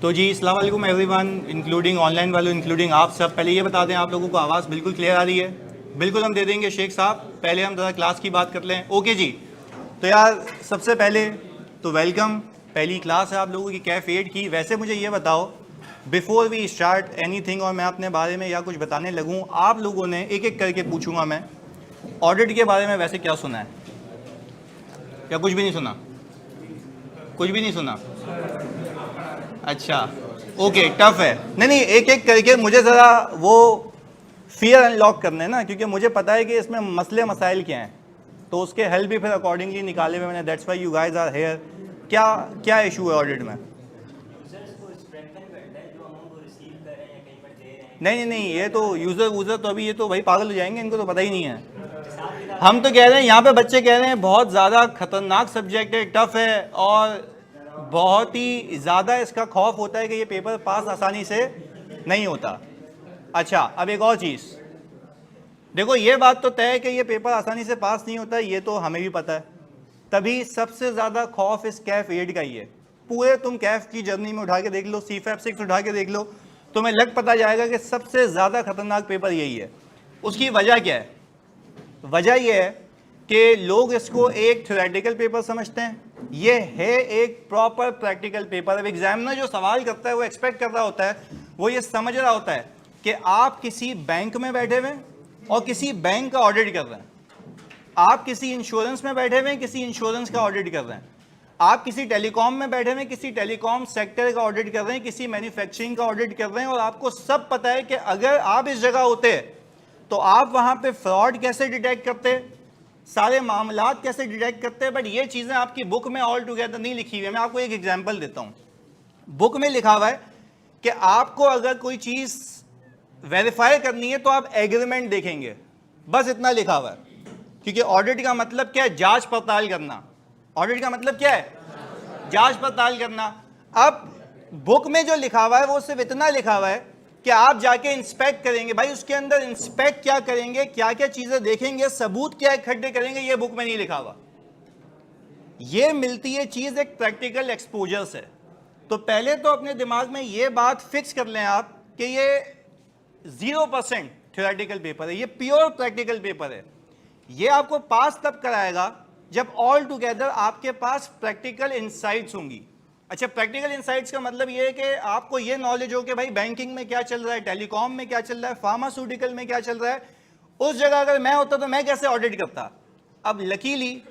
तो जी अस्सलाम वालेकुम एवरीवन, इंक्लूडिंग ऑनलाइन वालों, इंक्लूडिंग आप सब। पहले ये बता दें आप लोगों को आवाज़ बिल्कुल क्लियर आ रही है? बिल्कुल हम दे देंगे शेख साहब। पहले हम ज़रा क्लास की बात कर लें। ओके जी, तो यार सबसे पहले तो वेलकम। पहली क्लास है आप लोगों की कैफ एड की। वैसे मुझे ये बताओ बिफोर वी स्टार्ट एनीथिंग और मैं अपने बारे में या कुछ बताने लगूँ, आप लोगों ने एक एक करके पूछूंगा मैं, ऑडिट के बारे में वैसे क्या सुना है? क्या कुछ भी नहीं सुना? कुछ भी नहीं सुना? अच्छा ओके, टफ है। नहीं एक एक करके मुझे ज़रा वो फियर अनलॉक करना है ना, क्योंकि मुझे पता है कि इसमें मसले मसाइल क्या हैं, तो उसके हल भी फिर अकॉर्डिंगली निकाले हुए मैंने। That's why you guys are here. क्या क्या इशू है ऑडिट में? नहीं ये तो यूज़र तो अभी ये तो भाई पागल हो जाएंगे, इनको तो पता ही नहीं है। हम तो कह रहे हैं, यहाँ पे बच्चे कह रहे हैं बहुत ज़्यादा खतरनाक सब्जेक्ट है, टफ है और बहुत ही ज़्यादा इसका खौफ होता है कि ये पेपर पास आसानी से नहीं होता। अच्छा, अब एक और चीज़ देखो, ये बात तो तय है कि ये पेपर आसानी से पास नहीं होता, ये तो हमें भी पता है। तभी सबसे ज़्यादा खौफ इस कैफ एड का ही है। पूरे तुम कैफ की जर्नी में उठा के देख लो, CFAP 6 उठा के देख लो, तुम्हें लग पता जाएगा कि सबसे ज़्यादा खतरनाक पेपर यही है। उसकी वजह क्या है? वजह यह है कि लोग इसको एक थ्योरेटिकल पेपर समझते हैं, ये है एक प्रॉपर प्रैक्टिकल पेपर। अब एग्जामिनर जो सवाल करता है वो एक्सपेक्ट कर रहा होता है, वो ये समझ रहा होता है कि आप किसी बैंक में बैठे हुए और किसी बैंक का ऑडिट कर रहे हैं, आप किसी इंश्योरेंस में बैठे हुए किसी इंश्योरेंस का ऑडिट कर रहे हैं, आप किसी टेलीकॉम में बैठे हुए किसी टेलीकॉम सेक्टर का ऑडिट कर रहे हैं, किसी मैन्युफैक्चरिंग का ऑडिट कर रहे हैं, और आपको सब पता है कि अगर आप इस जगह होते तो आप वहां पे फ्रॉड कैसे डिटेक्ट करते, सारे मामलात कैसे डिटेक्ट करते हैं। बट ये चीज़ें आपकी बुक में ऑल टुगेदर नहीं लिखी हुई है। मैं आपको एक एग्जांपल देता हूं। बुक में लिखा हुआ है कि आपको अगर कोई चीज़ वेरीफाई करनी है तो आप एग्रीमेंट देखेंगे, बस इतना लिखा हुआ है। क्योंकि ऑडिट का मतलब क्या है? जांच पड़ताल करना। ऑडिट का मतलब क्या है? जांच पड़ताल करना। अब बुक में जो लिखा हुआ है वो सिर्फ इतना लिखा हुआ है कि आप जाके इंस्पेक्ट करेंगे। भाई उसके अंदर इंस्पेक्ट क्या करेंगे, क्या क्या चीजें देखेंगे, सबूत क्या इकट्ठे करेंगे, ये बुक में नहीं लिखा हुआ। ये मिलती है चीज एक प्रैक्टिकल एक्सपोजर से। तो पहले तो अपने दिमाग में ये बात फिक्स कर लें आप कि ये 0% थ्योरेटिकल पेपर है, ये प्योर प्रैक्टिकल पेपर है। ये आपको पास तब कराएगा जब ऑल टुगेदर आपके पास प्रैक्टिकल इंसाइट्स होंगी। अच्छा, प्रैक्टिकल इंसाइट्स का मतलब ये है कि आपको ये नॉलेज हो कि भाई बैंकिंग में क्या चल रहा है, टेलीकॉम में क्या चल रहा है, फार्मास्यूटिकल में क्या चल रहा है। उस जगह अगर मैं होता तो मैं कैसे ऑडिट करता। अब लकीली,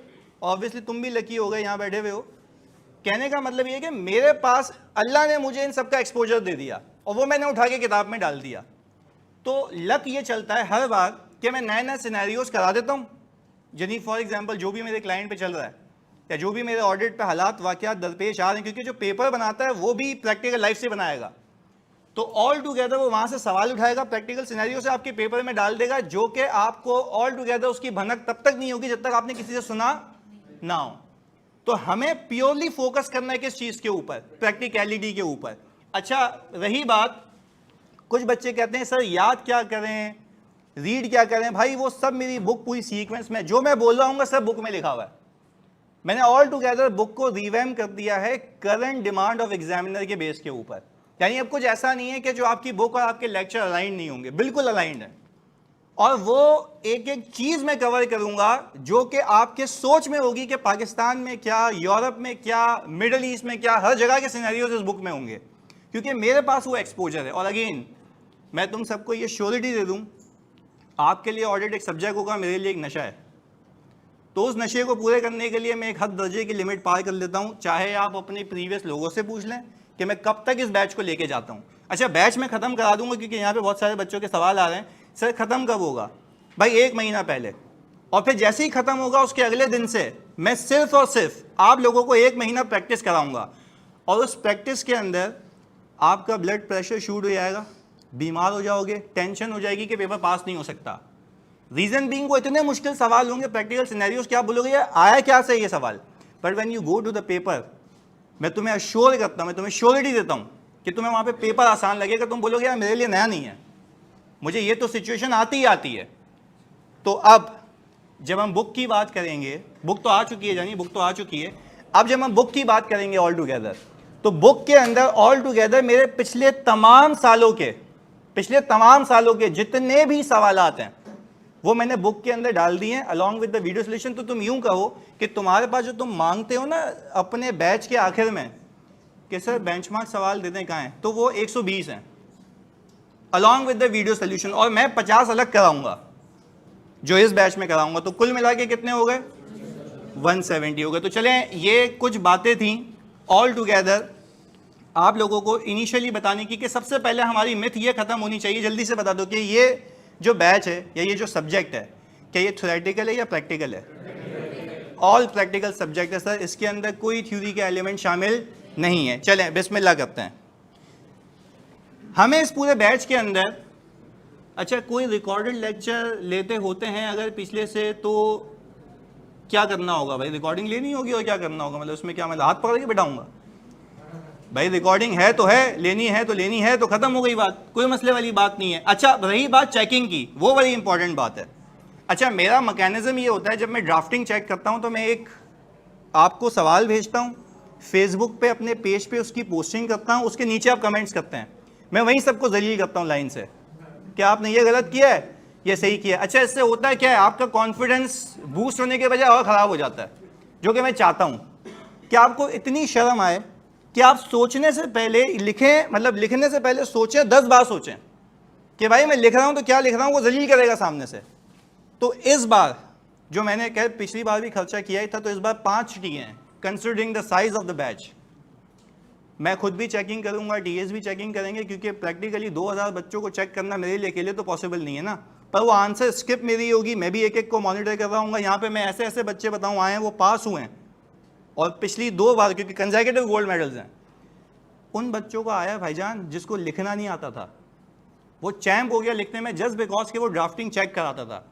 ऑब्वियसली तुम भी लकी हो गए यहाँ बैठे हुए हो। कहने का मतलब ये है कि मेरे पास अल्लाह ने मुझे इन सबका एक्सपोजर दे दिया और वो मैंने उठा के किताब में डाल दिया। तो लक ये चलता है हर बार कि मैं नए नए सिनेरियोज करा देता हूँ। यानी फॉर एग्जांपल जो भी मेरे क्लाइंट पे चल रहा है या जो भी मेरे ऑडिट पे हालात वाकयात दरपेश आ रहे हैं, क्योंकि जो पेपर बनाता है वो भी प्रैक्टिकल लाइफ से बनाएगा, तो ऑल टुगेदर वो वहाँ से सवाल उठाएगा, प्रैक्टिकल सिनेरियो से आपके पेपर में डाल देगा, जो कि आपको ऑल टुगेदर उसकी भनक तब तक नहीं होगी जब तक आपने किसी से सुना ना हो। तो हमें प्योरली फोकस करना है किस चीज़ के ऊपर? प्रैक्टिकलिटी के ऊपर। अच्छा, रही बात, कुछ बच्चे कहते हैं सर याद क्या करें, रीड क्या करें। भाई वो सब मेरी बुक पूरी सीक्वेंस में, जो मैं बोल रहा हूँ सब बुक में लिखा हुआ है। मैंने ऑल टुगेदर बुक को रिवैम्प कर दिया है करंट डिमांड ऑफ एग्जामिनर के बेस के ऊपर। यानी अब कुछ ऐसा नहीं है कि जो आपकी बुक और आपके लेक्चर अलाइंड नहीं होंगे, बिल्कुल अलाइंड है। और वो एक एक चीज मैं कवर करूंगा जो कि आपके सोच में होगी कि पाकिस्तान में क्या, यूरोप में क्या, मिडल ईस्ट में क्या, हर जगह के सिनेरियोज इस बुक में होंगे, क्योंकि मेरे पास वो एक्सपोजर है। और अगेन मैं तुम सबको ये श्योरिटी दे दूं, आपके लिए ऑडिट एक सब्जेक्ट होगा, मेरे लिए एक नशा है। तो उस नशे को पूरे करने के लिए मैं एक हद दर्जे की लिमिट पार कर लेता हूं। चाहे आप अपने प्रीवियस लोगों से पूछ लें कि मैं कब तक इस बैच को लेके जाता हूं। अच्छा, बैच में खत्म करा दूंगा, क्योंकि यहाँ पे बहुत सारे बच्चों के सवाल आ रहे हैं, सर खत्म कब होगा? भाई 1 महीना पहले, और फिर जैसे ही खत्म होगा उसके अगले दिन से मैं सिर्फ और सिर्फ आप लोगों को 1 महीना प्रैक्टिस कराऊंगा। और उस प्रैक्टिस के अंदर आपका ब्लड प्रेशर शूट हो जाएगा, बीमार हो जाओगे, टेंशन हो जाएगी कि पेपर पास नहीं हो सकता। रीजन बीइंग वो इतने मुश्किल सवाल होंगे, प्रैक्टिकल सिनेरियोज, क्या बोलोगे यार आया क्या से ये सवाल। But when you go to the paper, मैं तुम्हें अश्योर करता हूँ, मैं तुम्हें श्योरिटी देता हूँ कि तुम्हें वहाँ पे पेपर आसान लगेगा। तुम बोलोगे यार मेरे लिए नया नहीं है, मुझे ये तो सिचुएशन आती ही आती है। तो अब जब हम बुक की बात करेंगे, बुक तो आ चुकी है, जानी बुक तो आ चुकी है। अब जब हम बुक की बात करेंगे ऑल टुगेदर, तो बुक के अंदर ऑल टुगेदर मेरे पिछले तमाम सालों के जितने भी सवालात हैं वो मैंने बुक के अंदर डाल दिए हैं along with the video solution. तो तुम यूं कहो कि तुम्हारे पास जो तुम मांगते हो ना अपने बैच के आखिर में कि सर बेंचमार्क सवाल देते हैं कहाँ हैं, तो वो 120 हैं along with the video solution, और मैं 50 अलग कराऊंगा जो इस बैच में कराऊंगा। तो कुल मिला के कितने हो गए? 170 हो गए। तो चलें, ये कुछ बातें थी ऑल टुगेदर आप लोगों को इनिशियली बताने की कि सबसे पहले हमारी मिथ ये खत्म होनी चाहिए। जल्दी से बता दो कि ये जो बैच है या ये जो सब्जेक्ट है क्या ये थ्योरेटिकल है या प्रैक्टिकल है? ऑल प्रैक्टिकल सब्जेक्ट है सर, इसके अंदर कोई थ्योरी के एलिमेंट शामिल नहीं है। चलें बिस्मिल्लाह करते हैं। हमें इस पूरे बैच के अंदर अच्छा कोई रिकॉर्डेड लेक्चर लेते होते हैं अगर पिछले से, तो क्या करना होगा भाई? रिकॉर्डिंग लेनी होगी और क्या करना होगा? मतलब उसमें क्या मैं हाथ पकड़ के बैठाऊंगा? भाई रिकॉर्डिंग है तो है, लेनी है तो खत्म हो गई बात, कोई मसले वाली बात नहीं है। अच्छा रही बात चेकिंग की, वो बड़ी इंपॉर्टेंट बात है। अच्छा मेरा मैकेनिज्म ये होता है जब मैं ड्राफ्टिंग चेक करता हूं तो मैं एक आपको सवाल भेजता हूं, फेसबुक पे अपने पेज पे उसकी पोस्टिंग करता हूं, उसके नीचे आप कमेंट्स करते हैं, मैं वहीं सबको जलील करता हूं लाइन से कि आपने ये गलत किया है, ये सही किया है। अच्छा इससे होता है क्या है, आपका कॉन्फिडेंस बूस्ट होने के बजाय और ख़राब हो जाता है, जो कि मैं चाहता हूं कि आपको इतनी शर्म आए कि आप सोचने से पहले लिखें, मतलब लिखने से पहले सोचें, 10 बार सोचें कि भाई मैं लिख रहा हूं तो क्या लिख रहा हूं, वो जलील करेगा सामने से। तो इस बार जो मैंने कहा पिछली बार भी खर्चा किया ही था, तो इस बार 5 टी हैं considering the size of the batch. मैं खुद भी चेकिंग करूंगा, टीएस भी चेकिंग करेंगे, क्योंकि प्रैक्टिकली 2000 बच्चों को चेक करना मेरे लिए अकेले तो पॉसिबल नहीं है ना, पर वो आंसर स्किप मेरी होगी, मैं भी एक एक को मॉनिटर कर रहा हूँ। यहाँ पे मैं ऐसे ऐसे बच्चे बताऊँ आए हैं वो पास हुए हैं, और पिछली 2 बार क्योंकि कंसेक्यूटिव गोल्ड मेडल्स हैं, उन बच्चों का आया भाईजान जिसको लिखना नहीं आता था, वो चैंप हो गया लिखने में जस्ट बिकॉज के वो ड्राफ्टिंग चेक कराता था।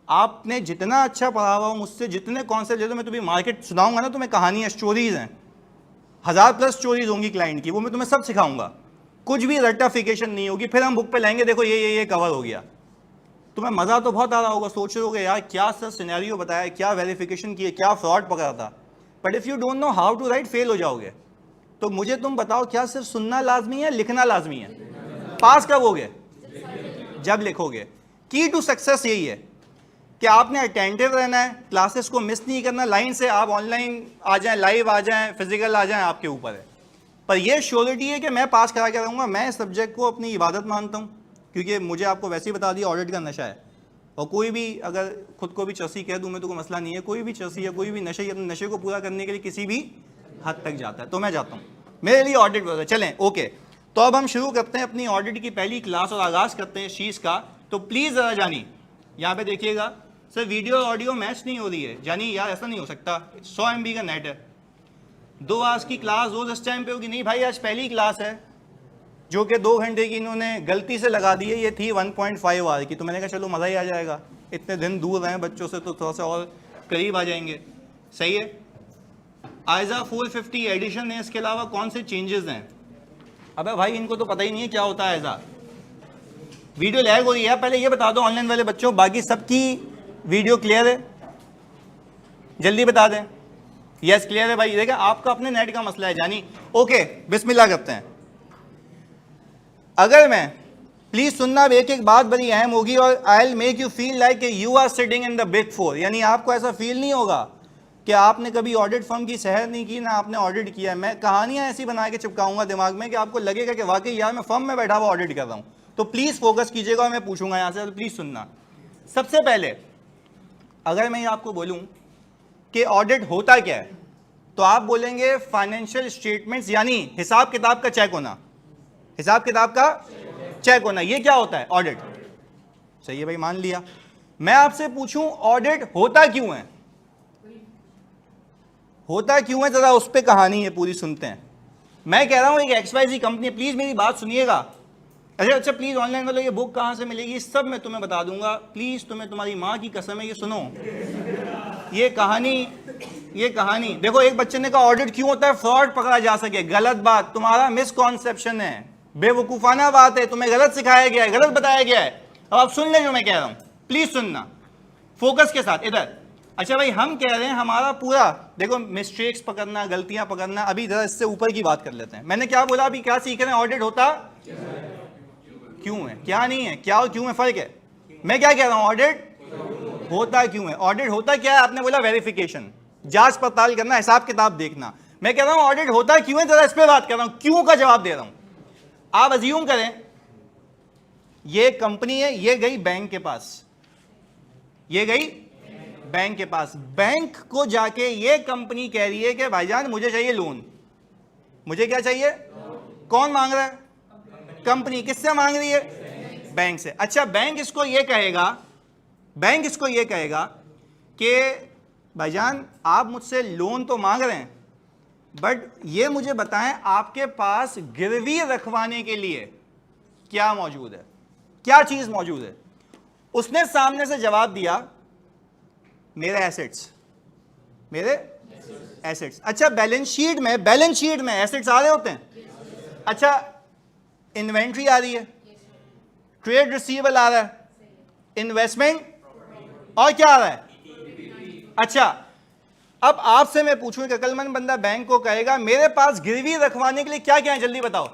आपने जितना अच्छा पढ़ा हुआ मुझसे, जितने कॉन्सेप्ट ले, तो मैं तुम्हें मार्केट सुनाऊंगा ना, तुम्हें कहानियाँ स्टोरीज हैं, 1000+ स्टोरीज होंगी क्लाइंट की, वो मैं तुम्हें सब सिखाऊंगा, कुछ भी रट्टाफिकेशन नहीं होगी। फिर हम बुक पे लाएंगे, देखो ये कवर हो गया, तुम्हें मज़ा तो बहुत आ रहा होगा, सोच रहे होगे यार क्या सर सिनेरियो बताया, क्या वेरिफिकेशन किए, क्या फ्रॉड पकड़ा था। But if you don't know how to write fail हो जाओगे। तो मुझे तुम बताओ क्या सिर्फ सुनना लाजमी है, लिखना लाजमी है? पास कब होगे? जब लिखोगे। की टू सक्सेस यही है कि आपने अटेंटिव रहना है, क्लासेस को मिस नहीं करना, लाइन से आप ऑनलाइन आ जाएं, लाइव आ जाएं, फिजिकल आ जाएं, आपके ऊपर है। पर यह श्योरिटी है कि मैं पास करा के रहूँगा। मैं इस सब्जेक्ट को अपनी इबादत मानता हूँ, क्योंकि मुझे आपको वैसे ही बता दिया ऑडिट का नशा है, और कोई भी अगर खुद को भी चर्सी कह दूँ मैं तो कोई मसला नहीं है, कोई भी चर्सी या कोई भी नशे अपने नशे को पूरा करने के लिए किसी भी हद तक जाता है, तो मैं जाता हूँ, मेरे लिए ऑडिट होता है। चलें ओके, तो अब हम शुरू करते हैं अपनी ऑडिट की पहली क्लास और आगाज़ करते हैं इस चीज़ का। तो प्लीज़ ज़रा जानी यहाँ पे देखिएगा, सर वीडियो ऑडियो मैच नहीं हो रही है, जानी यार ऐसा नहीं हो सकता, 100 MB का नेट है, 2 आवर्स की क्लास रोज इस टाइम पे होगी। नहीं भाई आज पहली क्लास है जो कि 2 घंटे की इन्होंने गलती से लगा दी है, ये थी 1.5 आवर की, तो मैंने कहा चलो मज़ा ही आ जाएगा, इतने दिन दूर रहे बच्चों से तो थोड़ा सा और करीब आ जाएंगे। सही है। आयजा 450 एडिशन है, इसके अलावा कौन से चेंजेस हैं? अबे भाई इनको तो पता ही नहीं है क्या होता है आयजा। वीडियो लैग हो रही है, पहले ये बता दो ऑनलाइन वाले बच्चों, बाकी सबकी वीडियो क्लियर है? जल्दी बता दें। यस क्लियर है भाई, देखा आपका अपने नेट का मसला है जानी। ओके बिस्मिल्लाह करते हैं। अगर मैं प्लीज सुनना, अब एक एक बात बड़ी अहम होगी, और I will make you feel like you are sitting in the big 4, यानी आपको ऐसा फील नहीं होगा कि आपने कभी ऑडिट फर्म की सैर नहीं की, ना आपने ऑडिट किया है। मैं कहानियां ऐसी बना के चिपकाऊंगा दिमाग में कि आपको लगेगा कि वाकई यार मैं फर्म में बैठा हुआ ऑडिट कर रहा हूं। तो प्लीज फोकस कीजिएगा, और मैं पूछूंगा यहां से, तो प्लीज सुनना। सबसे पहले अगर मैं आपको बोलूं कि ऑडिट होता क्या है, तो आप बोलेंगे फाइनेंशियल स्टेटमेंट्स, यानी हिसाब किताब का चेक होना, हिसाब किताब का चेक होना, ये क्या होता है? ऑडिट। सही है भाई, मान लिया। मैं आपसे पूछूं ऑडिट होता क्यों है, होता क्यों है, जरा उस पर कहानी है पूरी सुनते हैं। मैं कह रहा हूं एक XYZ कंपनी, प्लीज मेरी बात सुनिएगा। अच्छा प्लीज ऑनलाइन वालों ये बुक कहां से मिलेगी, सब मैं तुम्हें बता दूंगा, प्लीज तुम्हें तुम्हारी माँ की कसम है ये सुनो। ये कहानी देखो, एक बच्चे ने कहा ऑडिट क्यों होता है, फ्रॉड पकड़ा जा सके। गलत बात, तुम्हारा मिसकॉन्सेप्शन है, बेवकूफाना बात है, तुम्हें गलत सिखाया गया है, गलत बताया गया है। अब आप सुन ले जो मैं कह रहा हूं, प्लीज सुनना फोकस के साथ। इधर अच्छा भाई, हम कह रहे हैं हमारा पूरा, देखो मिस्टेक्स पकड़ना, गलतियां पकड़ना, अभी जरा इससे ऊपर की बात कर लेते हैं। मैंने क्या बोला, अभी क्या सीख रहे हैं, ऑडिट होता क्यों है, क्या नहीं है, क्या और क्यों में फर्क है। मैं क्या कह रहा हूं, ऑडिट होता क्यों है। ऑडिट होता क्या है, आपने बोला वेरिफिकेशन, जांच पड़ताल करना, हिसाब किताब देखना। मैं कह रहा हूं ऑडिट होता क्यों है, जरा इस पे बात कर रहा हूं, क्यों का जवाब दे रहा हूं। आप अज्यूम करें ये कंपनी है, ये गई बैंक के पास, ये गई बैंक के पास, बैंक को जाके ये कंपनी कह रही है कि भाईजान मुझे चाहिए लोन। मुझे क्या चाहिए, कौन मांग रहा है, कंपनी। किससे मांग रही है, बैंक से। अच्छा, बैंक इसको ये कहेगा, बैंक इसको ये कहेगा कि भाईजान आप मुझसे लोन तो मांग रहे हैं, बट ये मुझे बताएं आपके पास गिरवी रखवाने के लिए क्या मौजूद है, क्या चीज मौजूद है। उसने सामने से जवाब दिया मेरे एसेट्स, मेरे एसेट्स। अच्छा, बैलेंस शीट में एसेट्स आ रहे होते हैं। अच्छा, इन्वेंट्री आ रही है, ट्रेड रिसीवेबल आ रहा है, इन्वेस्टमेंट, और क्या आ रहा है। अच्छा, अब आपसे मैं पूछूं कि अकलमंद बंदा बैंक को कहेगा मेरे पास गिरवी रखवाने के लिए क्या क्या है, जल्दी बताओ।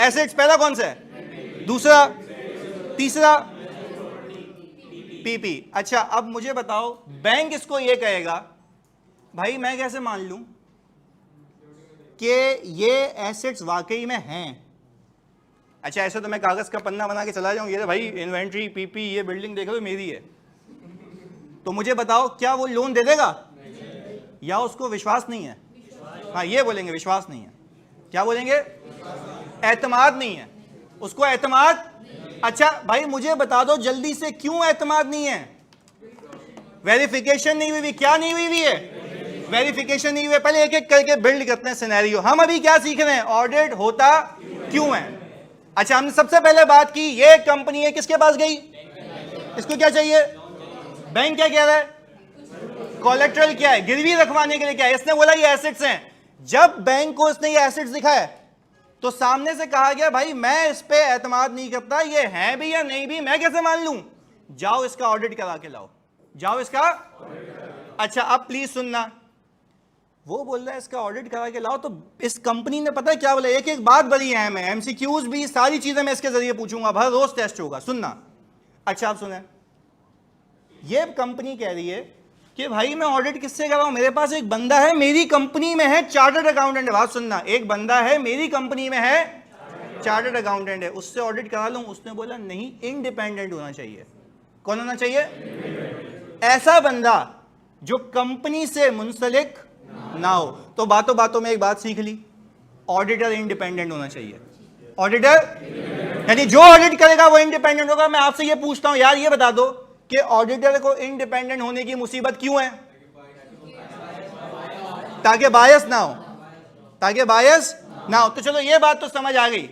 एसेट्स पहला कौन सा है, दूसरा, तीसरा पीपी। अच्छा, अब मुझे बताओ बैंक इसको ये कहेगा भाई मैं कैसे मान लूं कि ये एसेट्स वाकई में हैं। अच्छा, ऐसे तो मैं कागज का पन्ना बना के चला जाऊं, ये भाई इन्वेंट्री, पीपी, ये बिल्डिंग देख लो मेरी है, तो मुझे बताओ क्या वो लोन दे देगा, या उसको विश्वास नहीं है। हाँ, ये बोलेंगे विश्वास नहीं है, क्या बोलेंगे, एतमाद नहीं है, उसको एतमाद। अच्छा भाई मुझे बता दो जल्दी से क्यों एतमाद नहीं है, वेरिफिकेशन नहीं हुई, क्या नहीं हुई है, वेरिफिकेशन नहीं हुई। पहले एक एक करके बिल्ड करते हैं सिनेरियो। हम अभी क्या सीख रहे हैं, ऑडिट होता क्यों है। अच्छा, हमने सबसे पहले बात की ये कंपनी है, किसके पास गई, इसको क्या चाहिए, बैंक क्या कह रहा है, कोलेट्रल क्या है, गिरवी रखवाने के लिए क्या है। इसने बोला ये एसेट्स हैं। जब बैंक को इसने ये एसेट्स दिखाए तो सामने से कहा गया भाई मैं इस पे एतमाद नहीं करता, ये है भी या नहीं भी मैं कैसे मान लूं, जाओ इसका ऑडिट करा के लाओ, जाओ इसका। अच्छा, अब प्लीज सुनना, वो बोल रहा है इसका ऑडिट करा के लाओ, तो इस कंपनी ने पता है क्या बोला, एक एक बात बड़ी अहम है, एमसीक्यूज भी, सारी चीजें मैं इसके जरिए पूछूंगा, हर रोज टेस्ट होगा, सुनना। अच्छा आप सुने, ये कंपनी कह रही है कि भाई मैं ऑडिट किससे कर रहा हूं, मेरे पास एक बंदा है मेरी कंपनी में है, चार्टर्ड अकाउंटेंट है। बात सुनना, एक बंदा है मेरी कंपनी में है, चार्टर्ड अकाउंटेंट है, उससे ऑडिट करा लूं। उसने बोला नहीं, इंडिपेंडेंट होना चाहिए। कौन होना चाहिए, ऐसा बंदा जो कंपनी से मुंसलिक ना हो। तो बातों बातों में एक बात सीख ली, ऑडिटर इंडिपेंडेंट होना चाहिए। ऑडिटर यानी जो ऑडिट करेगा वो इंडिपेंडेंट होगा। मैं आपसे ये पूछता हूं यार, ये बता दो कि ऑडिटर को इंडिपेंडेंट होने की मुसीबत क्यों है, ताकि बायस ना हो, ताकि बायस ना हो। तो चलो ये बात तो समझ आ गई,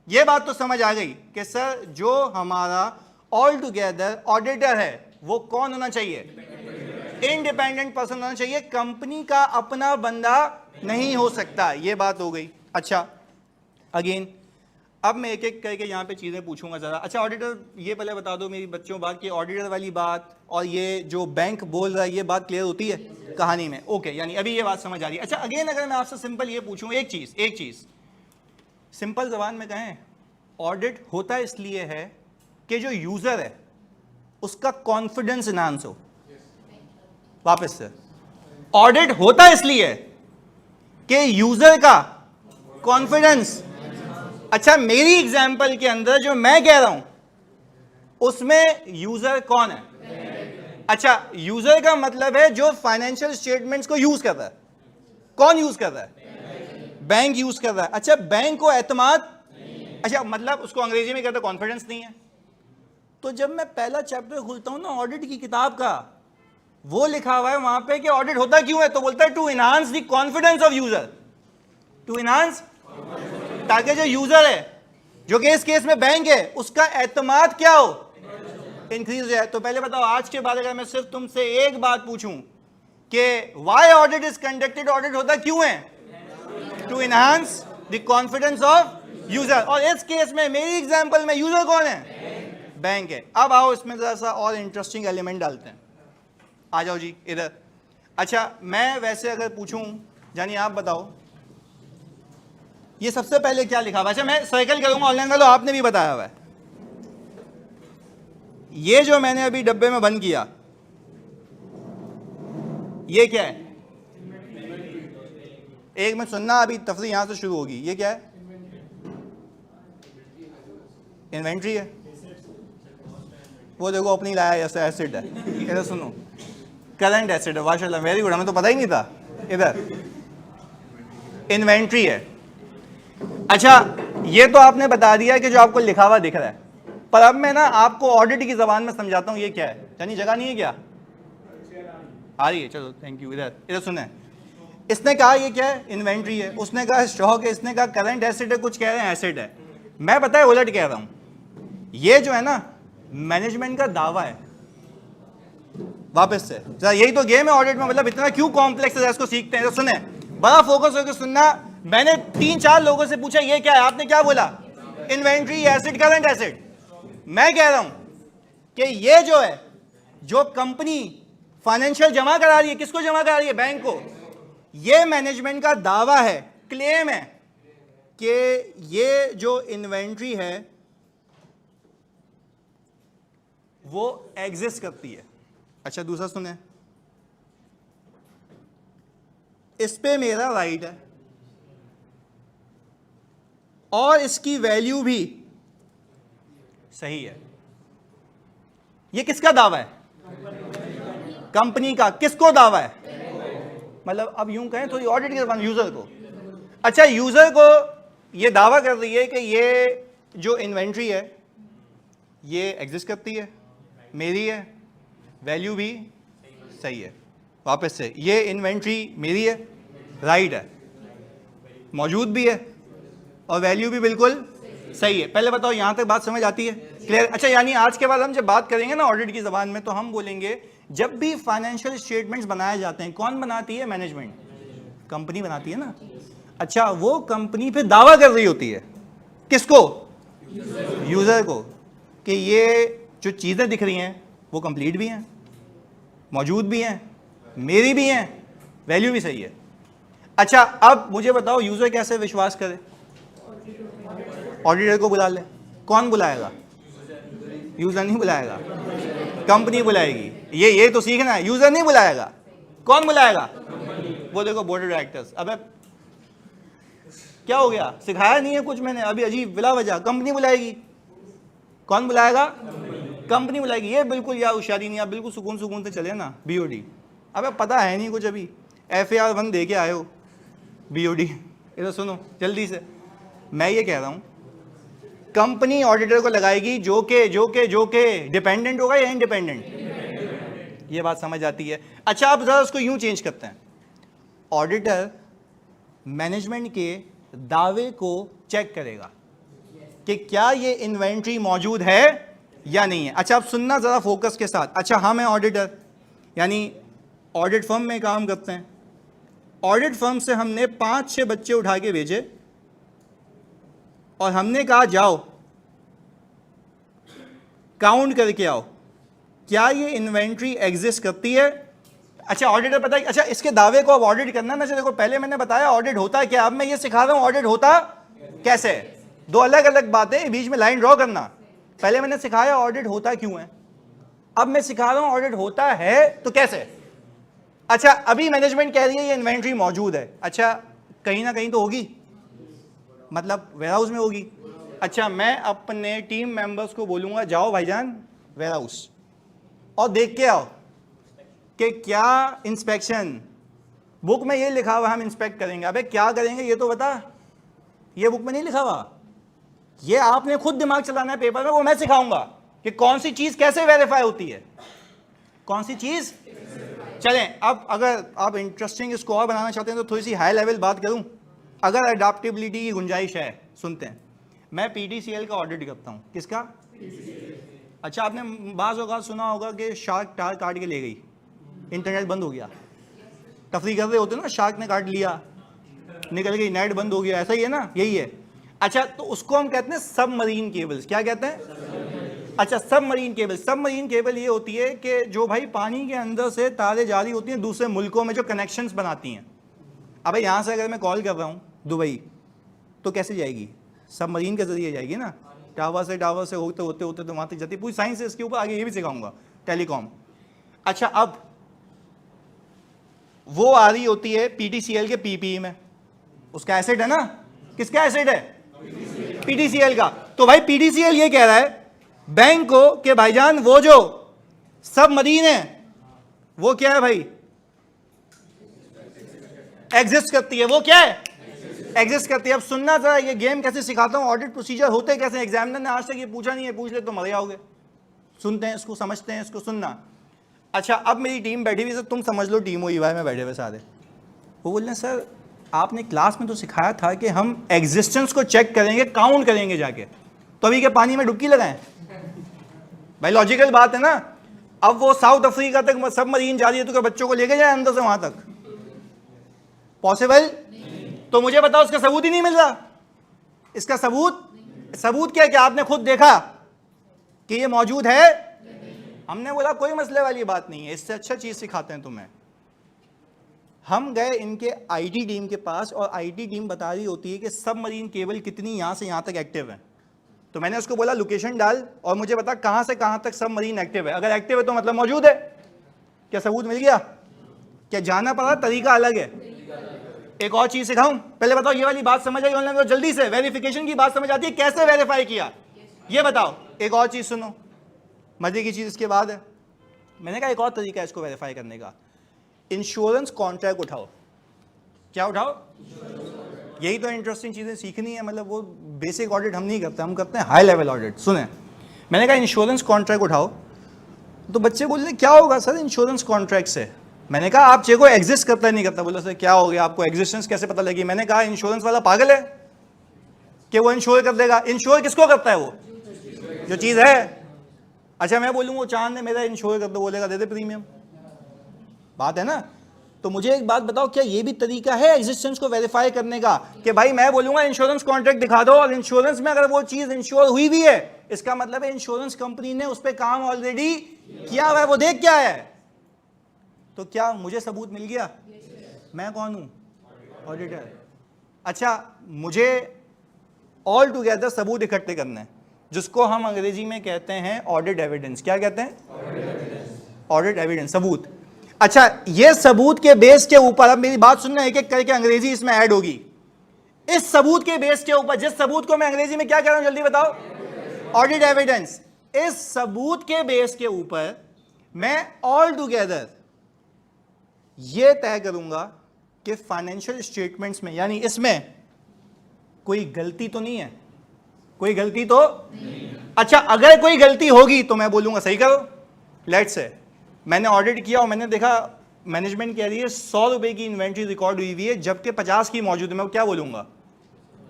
ये बात तो समझ आ गई कि सर जो हमारा ऑल टुगेदर ऑडिटर है वो कौन होना चाहिए, इंडिपेंडेंट पर्सन होना चाहिए, कंपनी का अपना बंदा नहीं हो सकता। ये बात हो गई। अच्छा अगेन अब मैं एक एक करके यहाँ पे चीज़ें पूछूंगा ज़रा। अच्छा ऑडिटर, ये पहले बता दो मेरी बच्चों बात कि ऑडिटर वाली बात और ये जो बैंक बोल रहा है ये बात क्लियर होती है कहानी में, ओके, यानी अभी ये बात समझ आ रही है। अच्छा अगेन अगर मैं आपसे सिंपल ये पूछूं, एक चीज़ सिंपल जबान में कहें, ऑडिट होता इसलिए है कि जो यूज़र है उसका कॉन्फिडेंस इनहांस हो। वापस से, ऑडिट होता इसलिए कि यूज़र का कॉन्फिडेंस। अच्छा मेरी एग्जाम्पल के अंदर जो मैं कह रहा हूं उसमें यूजर कौन है। अच्छा यूजर का मतलब है जो फाइनेंशियल स्टेटमेंट्स को यूज कर रहा है। कौन यूज कर रहा है, बैंक यूज कर रहा है। अच्छा बैंक को एतमाद, अच्छा मतलब उसको अंग्रेजी में कहते हैं कॉन्फिडेंस नहीं है। तो जब मैं पहला चैप्टर खोलता हूं ना ऑडिट की किताब का, वो लिखा हुआ है वहां पे कि ऑडिट होता क्यों है, तो बोलता है to enhance the confidence of user, to enhance, ताकि जो यूजर है जो कि इस केस में बैंक है उसका एतमाद क्या हो, इंक्रीज हो जाए। तो पहले बताओ आज के बाद अगर मैं सिर्फ तुमसे एक बात पूछूं कि why audit is conducted, audit होता क्यों है, to enhance the confidence of user. और इस केस में मेरी एग्जांपल में यूजर कौन है, बैंक है। अब आओ इसमें जरा सा और इंटरेस्टिंग एलिमेंट डालते हैं। आ जाओ जी इधर। अच्छा मैं वैसे अगर पूछूं, जानी आप बताओ ये सबसे पहले क्या लिखा हुआ? अच्छा मैं सर्कल करूंगा ऑनलाइन वालों, आपने भी बताया हुआ है। ये जो मैंने अभी डब्बे में बंद किया ये क्या है? एक मिनट सुनना, अभी तफरी यहां से शुरू होगी। ये क्या है? इन्वेंट्री है। वो देखो अपनी लाया ऐसा एसिड है। इधर सुनो, करंट एसिड है। माशाल्लाह वेरी गुड, हमें तो पता ही नहीं था। इधर इन्वेंट्री है। अच्छा ये तो आपने बता दिया कि जो आपको लिखा हुआ दिख रहा है, पर अब मैं ना आपको ऑडिट की जबान में समझाता हूं ये क्या है। यानी जगह नहीं है क्या? आ रही है, चलो थैंक यू। इधर इधर सुने, इसने कहा ये क्या है? इन्वेंट्री है। उसने कहा स्टॉक है। इसने कहा करंट एसिड है। कुछ कह रहे हैं एसिड है। मैं पता है उलट कह रहा हूं। ये जो है ना मैनेजमेंट का दावा है। वापस से जरा, यही तो गेम है ऑडिट में। मतलब इतना क्यों कॉम्प्लेक्स है, इसको सीखते हैं। तो सुने, बड़ा फोकस होकर सुनना। मैंने 3-4 लोगों से पूछा ये क्या है, आपने क्या बोला? Inventory, acid, current acid. मैं कह रहा हूं कि ये जो है, जो कंपनी फाइनेंशियल जमा करा रही है, किसको जमा करा रही है? बैंक को। ये मैनेजमेंट का दावा है, क्लेम है कि ये जो इन्वेंट्री है वो एग्जिस्ट करती है। अच्छा दूसरा सुने, इस पे मेरा राइट है और इसकी वैल्यू भी सही है। ये किसका दावा है? कंपनी का। किसको दावा है? मतलब अब यूं कहें थोड़ी ऑडिट के यूजर को। अच्छा यूजर को ये दावा कर रही है कि ये जो इन्वेंट्री है ये एग्जिस्ट करती है, मेरी है, वैल्यू भी सही है। वापस से, ये इन्वेंट्री मेरी है, राइट है, मौजूद भी है और वैल्यू भी बिल्कुल सही है। पहले बताओ यहां तक बात समझ आती है? क्लियर? अच्छा यानी आज के बाद हम जब बात करेंगे ना ऑडिट की जबान में, तो हम बोलेंगे जब भी फाइनेंशियल स्टेटमेंट्स बनाए जाते हैं, कौन बनाती है? मैनेजमेंट, कंपनी बनाती है ना। अच्छा वो कंपनी पे दावा कर रही होती है, किसको? यूजर को, कि ये जो चीजें दिख रही हैं वो कंप्लीट भी हैं, मौजूद भी हैं, मेरी भी हैं, वैल्यू भी सही है। अच्छा अब मुझे बताओ यूजर कैसे विश्वास करे? ऑडिटर को बुला ले। कौन बुलाएगा? यूजर नहीं बुलाएगा, कंपनी बुलाएगी। ये तो सीखना है, यूजर नहीं बुलाएगा। कौन बुलाएगा? वो देखो बोर्ड ऑफ डायरेक्टर्स। अबे क्या हो गया, सिखाया नहीं है कुछ मैंने अभी, अजीब बिला वजह। कंपनी बुलाएगी। कौन बुलाएगा? कंपनी बुलाएगी। ये बिल्कुल यार होशियारी नहीं, आप बिल्कुल सुकून सुकून से चले ना। बीओडी, अबे पता है नहीं कुछ, अभी FAR 1 दे के आए हो। BOD इधर सुनो जल्दी से, मैं ये कह रहा हूं कंपनी ऑडिटर को लगाएगी जो के डिपेंडेंट होगा या इंडिपेंडेंट। ये बात समझ आती है? अच्छा आप जरा उसको यूं चेंज करते हैं, ऑडिटर मैनेजमेंट के दावे को चेक करेगा कि क्या ये इन्वेंट्री मौजूद है या नहीं है। अच्छा आप सुनना जरा फोकस के साथ। अच्छा हम हैं ऑडिटर, यानी ऑडिट फर्म में काम करते हैं। ऑडिट फर्म से हमने 5-6 बच्चे उठा के भेजे और हमने कहा जाओ काउंट करके आओ, क्या ये इन्वेंट्री एग्जिस्ट करती है? अच्छा ऑडिटर पता है, अच्छा इसके दावे को अब ऑडिट करना ना। देखो पहले मैंने बताया ऑडिट होता क्या, अब मैं ये सिखा रहा हूं ऑडिट होता कैसे। दो अलग अलग बातें, बीच में लाइन ड्रॉ करना। पहले मैंने सिखाया ऑडिट होता क्यों है, अब मैं सिखा रहा हूं ऑडिट होता है तो कैसे। अच्छा अभी मैनेजमेंट कह रही है ये इन्वेंट्री मौजूद है। अच्छा कहीं ना कहीं तो होगी, मतलब वेयरहाउस में होगी। अच्छा मैं अपने टीम मेंबर्स को बोलूंगा जाओ भाईजान वेयरहाउस और देख के आओ कि क्या इंस्पेक्शन, बुक में ये लिखा हुआ हम इंस्पेक्ट करेंगे। अबे क्या करेंगे ये तो बता, ये बुक में नहीं लिखा हुआ, ये आपने खुद दिमाग चलाना है पेपर में। वो मैं सिखाऊंगा कि कौन सी चीज कैसे वेरीफाई होती है, कौन सी चीज। चलें अब अगर आप इंटरेस्टिंग स्कोर बनाना चाहते हैं तो थोड़ी सी हाई लेवल बात करूं। अगर अडाप्टेबिलिटी की गुंजाइश है, सुनते हैं। मैं PTCL का ऑडिट करता हूं। किसका? अच्छा आपने बाज़ औक़ात सुना होगा कि शार्क टार काट के ले गई, इंटरनेट बंद हो गया। तफरी कर रहे होते ना, शार्क ने काट लिया, निकल गई, नेट बंद हो गया, ऐसा ही है ना, यही है। अच्छा तो उसको हम कहते हैं सबमरीन केबल्स। क्या कहते हैं? अच्छा, सबमरीन केबल, सबमरीन केबल ये होती है कि जो भाई पानी के अंदर से तारें जारी होती हैं दूसरे मुल्कों में, जो कनेक्शंस बनाती हैं। अब यहाँ से अगर मैं कॉल कर रहा हूँ दुबई, तो कैसे जाएगी? सबमरीन के जरिए जाएगी ना, टावर से होते होते होते तो वहाँ तक जाती है। पूरी साइंस है इसके ऊपर, आगे ये भी सिखाऊंगा, टेलीकॉम। अच्छा, अब वो आ रही होती है पीटीसीएल के पीपीई में, उसका एसिड है ना, किसका एसिड है? पीटीसीएल का। तो भाई पीटीसीएल ये कह रहा है बैंक को कि भाईजान वो जो सबमरीन है वो क्या है भाई? एग्जिस्ट करती है। वो क्या है? एग्जिस्ट करती है। अब सुनना जरा, ये गेम कैसे सिखाता हूं, ऑडिट प्रोसीजर होते कैसे। एग्जामिनर ने आज तक ये पूछा नहीं है, पूछ ले तो मर जाओगे। सुनते हैं इसको, समझते हैं इसको, सुनना। अच्छा, अब मेरी टीम बैठी हुई, तुम समझ लो टीम ईवाई में बैठे हुए सारे, वो बोल रहे हैं सर आपने क्लास में तो सिखाया था कि हम एग्जिस्टेंस को चेक करेंगे, काउंट करेंगे जाके, तो अभी के पानी में डुबकी लगाएं? भाई लॉजिकल बात है ना। अब वो साउथ अफ्रीका तक सबमरीन जा रही है तो क्या बच्चों को लेके जाए अंदर से वहां तक? पॉसिबल? तो मुझे बताओ, उसका सबूत ही नहीं मिल रहा। इसका सबूत क्या है कि आपने खुद देखा कि ये मौजूद है? हमने बोला कोई मसले वाली बात नहीं है, इससे अच्छा चीज सिखाते हैं तुम्हें। हम गए इनके आईटी टीम के पास और आईटी टीम बता रही होती है कि सबमरीन केबल कितनी यहां से यहां तक एक्टिव है। तो मैंने उसको बोला लोकेशन डाल और मुझे बता कहां से कहां तक सबमरीन एक्टिव है। अगर एक्टिव है तो मतलब मौजूद है। क्या सबूत मिल गया? क्या जाना पड़ा? तरीका अलग है। एक और चीज सिखाऊं? पहले बताओ ये वाली बात समझ आई ऑनलाइन? तो जल्दी से वेरिफिकेशन की बात समझ आती है, कैसे वेरीफाई किया ये बताओ। एक और चीज सुनो, मजे की चीज इसके बाद है। मैंने कहा एक और तरीका है इसको वेरीफाई करने का, इंश्योरेंस कॉन्ट्रैक्ट उठाओ। क्या उठाओ? यही तो इंटरेस्टिंग चीजें सीखनी है। मतलब वो बेसिक ऑडिट हम नहीं करते, हम करते हैं हाई लेवल ऑडिट। सुने, मैंने कहा इंश्योरेंस कॉन्ट्रैक्ट उठाओ। तो बच्चे बोले क्या होगा सर इंश्योरेंस कॉन्ट्रैक्ट से? मैंने कहा आप चेक को एग्जिस्ट करता है नहीं करता? बोला सर क्या हो गया, आपको एग्जिस्टेंस कैसे पता लगी? मैंने कहा इंश्योरेंस वाला पागल है कि वो इंश्योर कर देगा। इंश्योर किसको करता है? वो जो चीज है। अच्छा, मैं बोलूंगा वो चांद ने मेरा इंश्योर कर दो, बोलेगा दे दे प्रीमियम। बात है ना। तो मुझे एक बात बताओ, क्या ये भी तरीका है एग्जिस्टेंस को वेरीफाई करने का कि भाई मैं बोलूंगा इंश्योरेंस कॉन्ट्रैक्ट दिखा दो और इंश्योरेंस में अगर वो चीज इंश्योर हुई भी है, इसका मतलब है इंश्योरेंस कंपनी ने उस पर काम ऑलरेडी किया हुआ है, वो देख क्या है। तो क्या मुझे सबूत मिल गया? मैं कौन हूं? ऑडिटर। अच्छा, मुझे ऑल टुगेदर सबूत इकट्ठे करने हैं, जिसको हम अंग्रेजी में कहते हैं ऑडिट एविडेंस। क्या कहते हैं? ऑडिट एविडेंस, सबूत। अच्छा, ये सबूत के बेस के ऊपर, अब मेरी बात सुनना, एक एक करके अंग्रेजी इसमें ऐड होगी। इस सबूत के बेस के ऊपर, जिस सबूत को मैं अंग्रेजी में क्या कह रहा हूं जल्दी बताओ? Audit evidence. इस सबूत के बेस के ऊपर मैं ऑल टुगेदर ये तय करूंगा कि फाइनेंशियल स्टेटमेंट्स में, यानी इसमें कोई गलती तो नहीं है। कोई गलती तो नहीं। अच्छा, अगर कोई गलती होगी तो मैं बोलूंगा सही करो। लेट्स से मैंने ऑडिट किया और मैंने देखा मैनेजमेंट कह रही है 100 रुपए की इन्वेंट्री रिकॉर्ड हुई हुई है जबकि 50 की मौजूद है। मैं क्या बोलूंगा?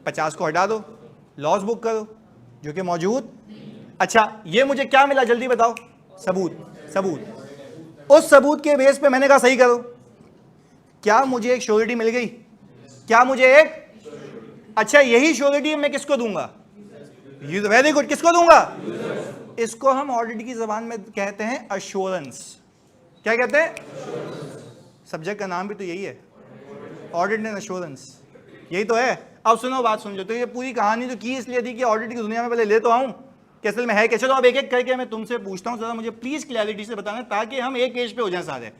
50 को हटा दो, लॉस बुक करो, जो कि मौजूद। अच्छा, ये मुझे क्या मिला जल्दी बताओ? सबूत। उस सबूत के बेस पे मैंने कहा सही करो। क्या मुझे एक श्योरिटी मिल गई? क्या मुझे एक? अच्छा, यही श्योरिटी मैं किसको दूंगा? वेरी गुड, किसको दूंगा? इसको हम ऑडिट की जबान में कहते हैं अश्योरेंस। क्या कहते हैं? सब्जेक्ट का नाम भी तो यही है, ऑडिट एंड अश्योरेंस, यही तो है। अब सुनो, बात सुन लो। तो ये पूरी कहानी तो की इसलिए थी कि ऑडिट की दुनिया में पहले ले तो आऊं कि असल में है कैसे। तो अब एक एक करके मैं तुमसे पूछता हूं, जरा मुझे प्लीज क्लैरिटी से बताना ताकि हम एक पेज पे हो जाए सारे।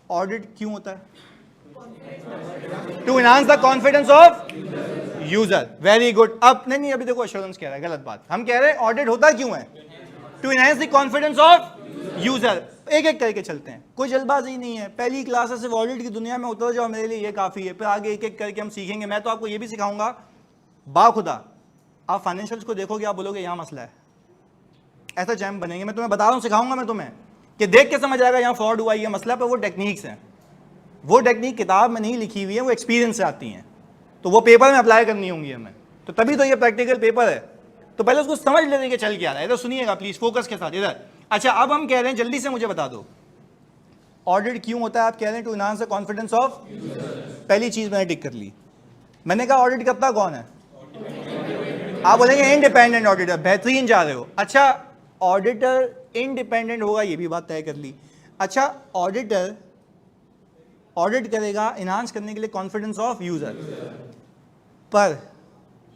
ऑडिट क्यों होता है? To enhance the confidence of user. Very good. अब नहीं, अभी देखो अश्योरेंस कह रहा है, गलत बात। हम कह रहे हैं ऑडिट होता क्यों है? To enhance the confidence of user. एक एक करके चलते हैं, कोई जल्दबाजी नहीं है। पहली क्लास से ऑडिट की दुनिया में उतर जाओ, मेरे लिए ये काफी है। फिर आगे एक एक करके हम सीखेंगे। मैं तो आपको ये भी सिखाऊंगा बाखुदा, आप फाइनेंशियल्स को देखोगे, आप बोलोगे यहाँ मसला है, ऐसा जैम बनेंगे। मैं तुम्हें बता रहा हूँ, सिखाऊंगा मैं तुम्हें कि देख के समझ आएगा यहाँ फ्रॉड हुआ, ये मसला। पर वो टेक्निक्स हैं, वो टेक्निक किताब में नहीं लिखी हुई है, वो एक्सपीरियंस से आती हैं, तो वो पेपर में अप्लाई करनी होंगी हमें। तो तभी तो ये प्रैक्टिकल पेपर है। तो पहले उसको समझ लेने के चल के आ रहा है। इधर सुनिएगा प्लीज फोकस के साथ, इधर। अच्छा, अब हम कह रहे हैं, जल्दी से मुझे बता दो ऑडिट क्यों होता है? आप कह रहे हैं to enhance the confidence of. पहली चीज मैंने टिक कर ली। मैंने कहा ऑडिट करता कौन है? आप बोलेंगे इंडिपेंडेंट ऑडिटर। बेहतरीन जा रहे हो। अच्छा, ऑडिटर इंडिपेंडेंट होगा, ये भी बात तय कर ली। अच्छा, ऑडिटर ऑडिट करेगा इनहांस करने के लिए कॉन्फिडेंस ऑफ यूजर, पर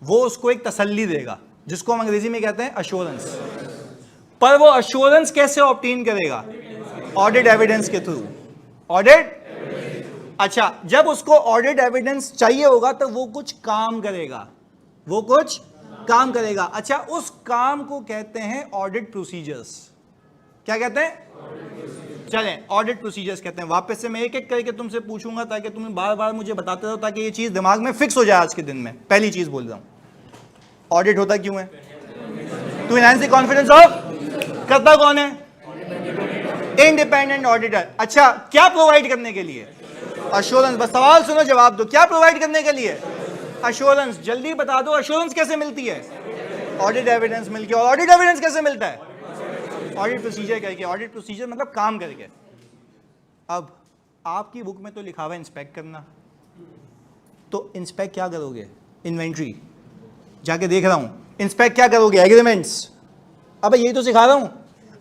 वो उसको एक तसल्ली देगा जिसको हम अंग्रेजी में कहते हैं अश्योरेंस। पर वो अश्योरेंस कैसे ऑब्टेन करेगा? ऑडिट एविडेंस के थ्रू। ऑडिट, अच्छा, जब उसको ऑडिट एविडेंस चाहिए होगा तो वो कुछ काम करेगा, वो कुछ काम करेगा। अच्छा, उस काम को कहते हैं ऑडिट प्रोसीजर्स। क्या कहते हैं? चलें, ऑडिट प्रोसीजर्स कहते हैं। वापस से मैं एक एक करके तुमसे पूछूंगा ताकि तुम बार बार मुझे बताते रहो, ताकि ये चीज दिमाग में फिक्स हो जाए आज के दिन में। पहली चीज बोल रहा हूं, ऑडिट होता क्यों है? To enhance the confidence of, करता कौन है? Independent auditor. अच्छा, क्या प्रोवाइड करने के लिए? अश्योरेंस। बस सवाल सुनो, जवाब दो। क्या प्रोवाइड करने के लिए? अश्योरेंस। जल्दी बता दो, अश्योरेंस कैसे मिलती है? ऑडिट एविडेंस मिलके। और ऑडिट एविडेंस कैसे मिलता है? ऑडिट प्रोसीजर करके। ऑडिट प्रोसीजर मतलब काम करके। अब आपकी बुक में तो लिखा हुआ है इंस्पेक्ट करना, तो इंस्पेक्ट क्या करोगे? इन्वेंट्री जाके देख रहा हूं, इंस्पेक्ट क्या करोगे? एग्रीमेंट्स। अब यही तो सिखा रहा हूं।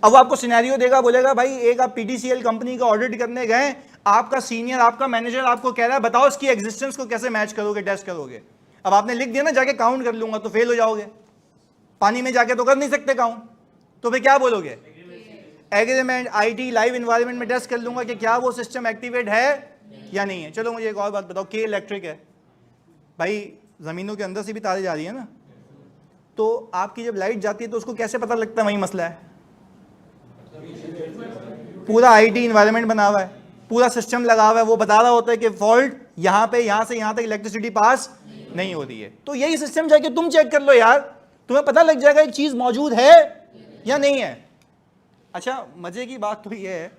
अब वो आपको सिनेरियो देगा, बोलेगा भाई एक आप पीटीसीएल कंपनी का ऑडिट करने गए, आपका सीनियर, आपका मैनेजर आपको कह रहा है बताओ इसकी एग्जिस्टेंस को कैसे मैच करोगे, टेस्ट करोगे। अब आपने लिख दिया ना जाके काउंट कर लूंगा, तो फेल हो जाओगे। पानी में जाके तो कर नहीं सकते काउंट, तो फिर क्या बोलोगे? एग्रीमेंट, आईटी, लाइव एनवायरनमेंट में टेस्ट कर लूंगा कि क्या वो सिस्टम एक्टिवेट है या नहीं है। चलो मुझे एक और बात बताओ, के इलेक्ट्रिक है भाई, जमीनों के अंदर से भी तारे जा रही है ना, तो आपकी जब लाइट जाती है तो उसको कैसे पता लगता है वही मसला है? पूरा आईटी एनवायरनमेंट बना हुआ है, पूरा सिस्टम लगा हुआ है, वो बता रहा होता है कि फॉल्ट यहां पे, यहां से यहां तक इलेक्ट्रिसिटी पास नहीं हो रही है। तो यही सिस्टम जाके तुम चेक कर लो यार, तुम्हें पता लग जाएगा एक चीज मौजूद है या नहीं है। अच्छा, मजे की बात तो ये है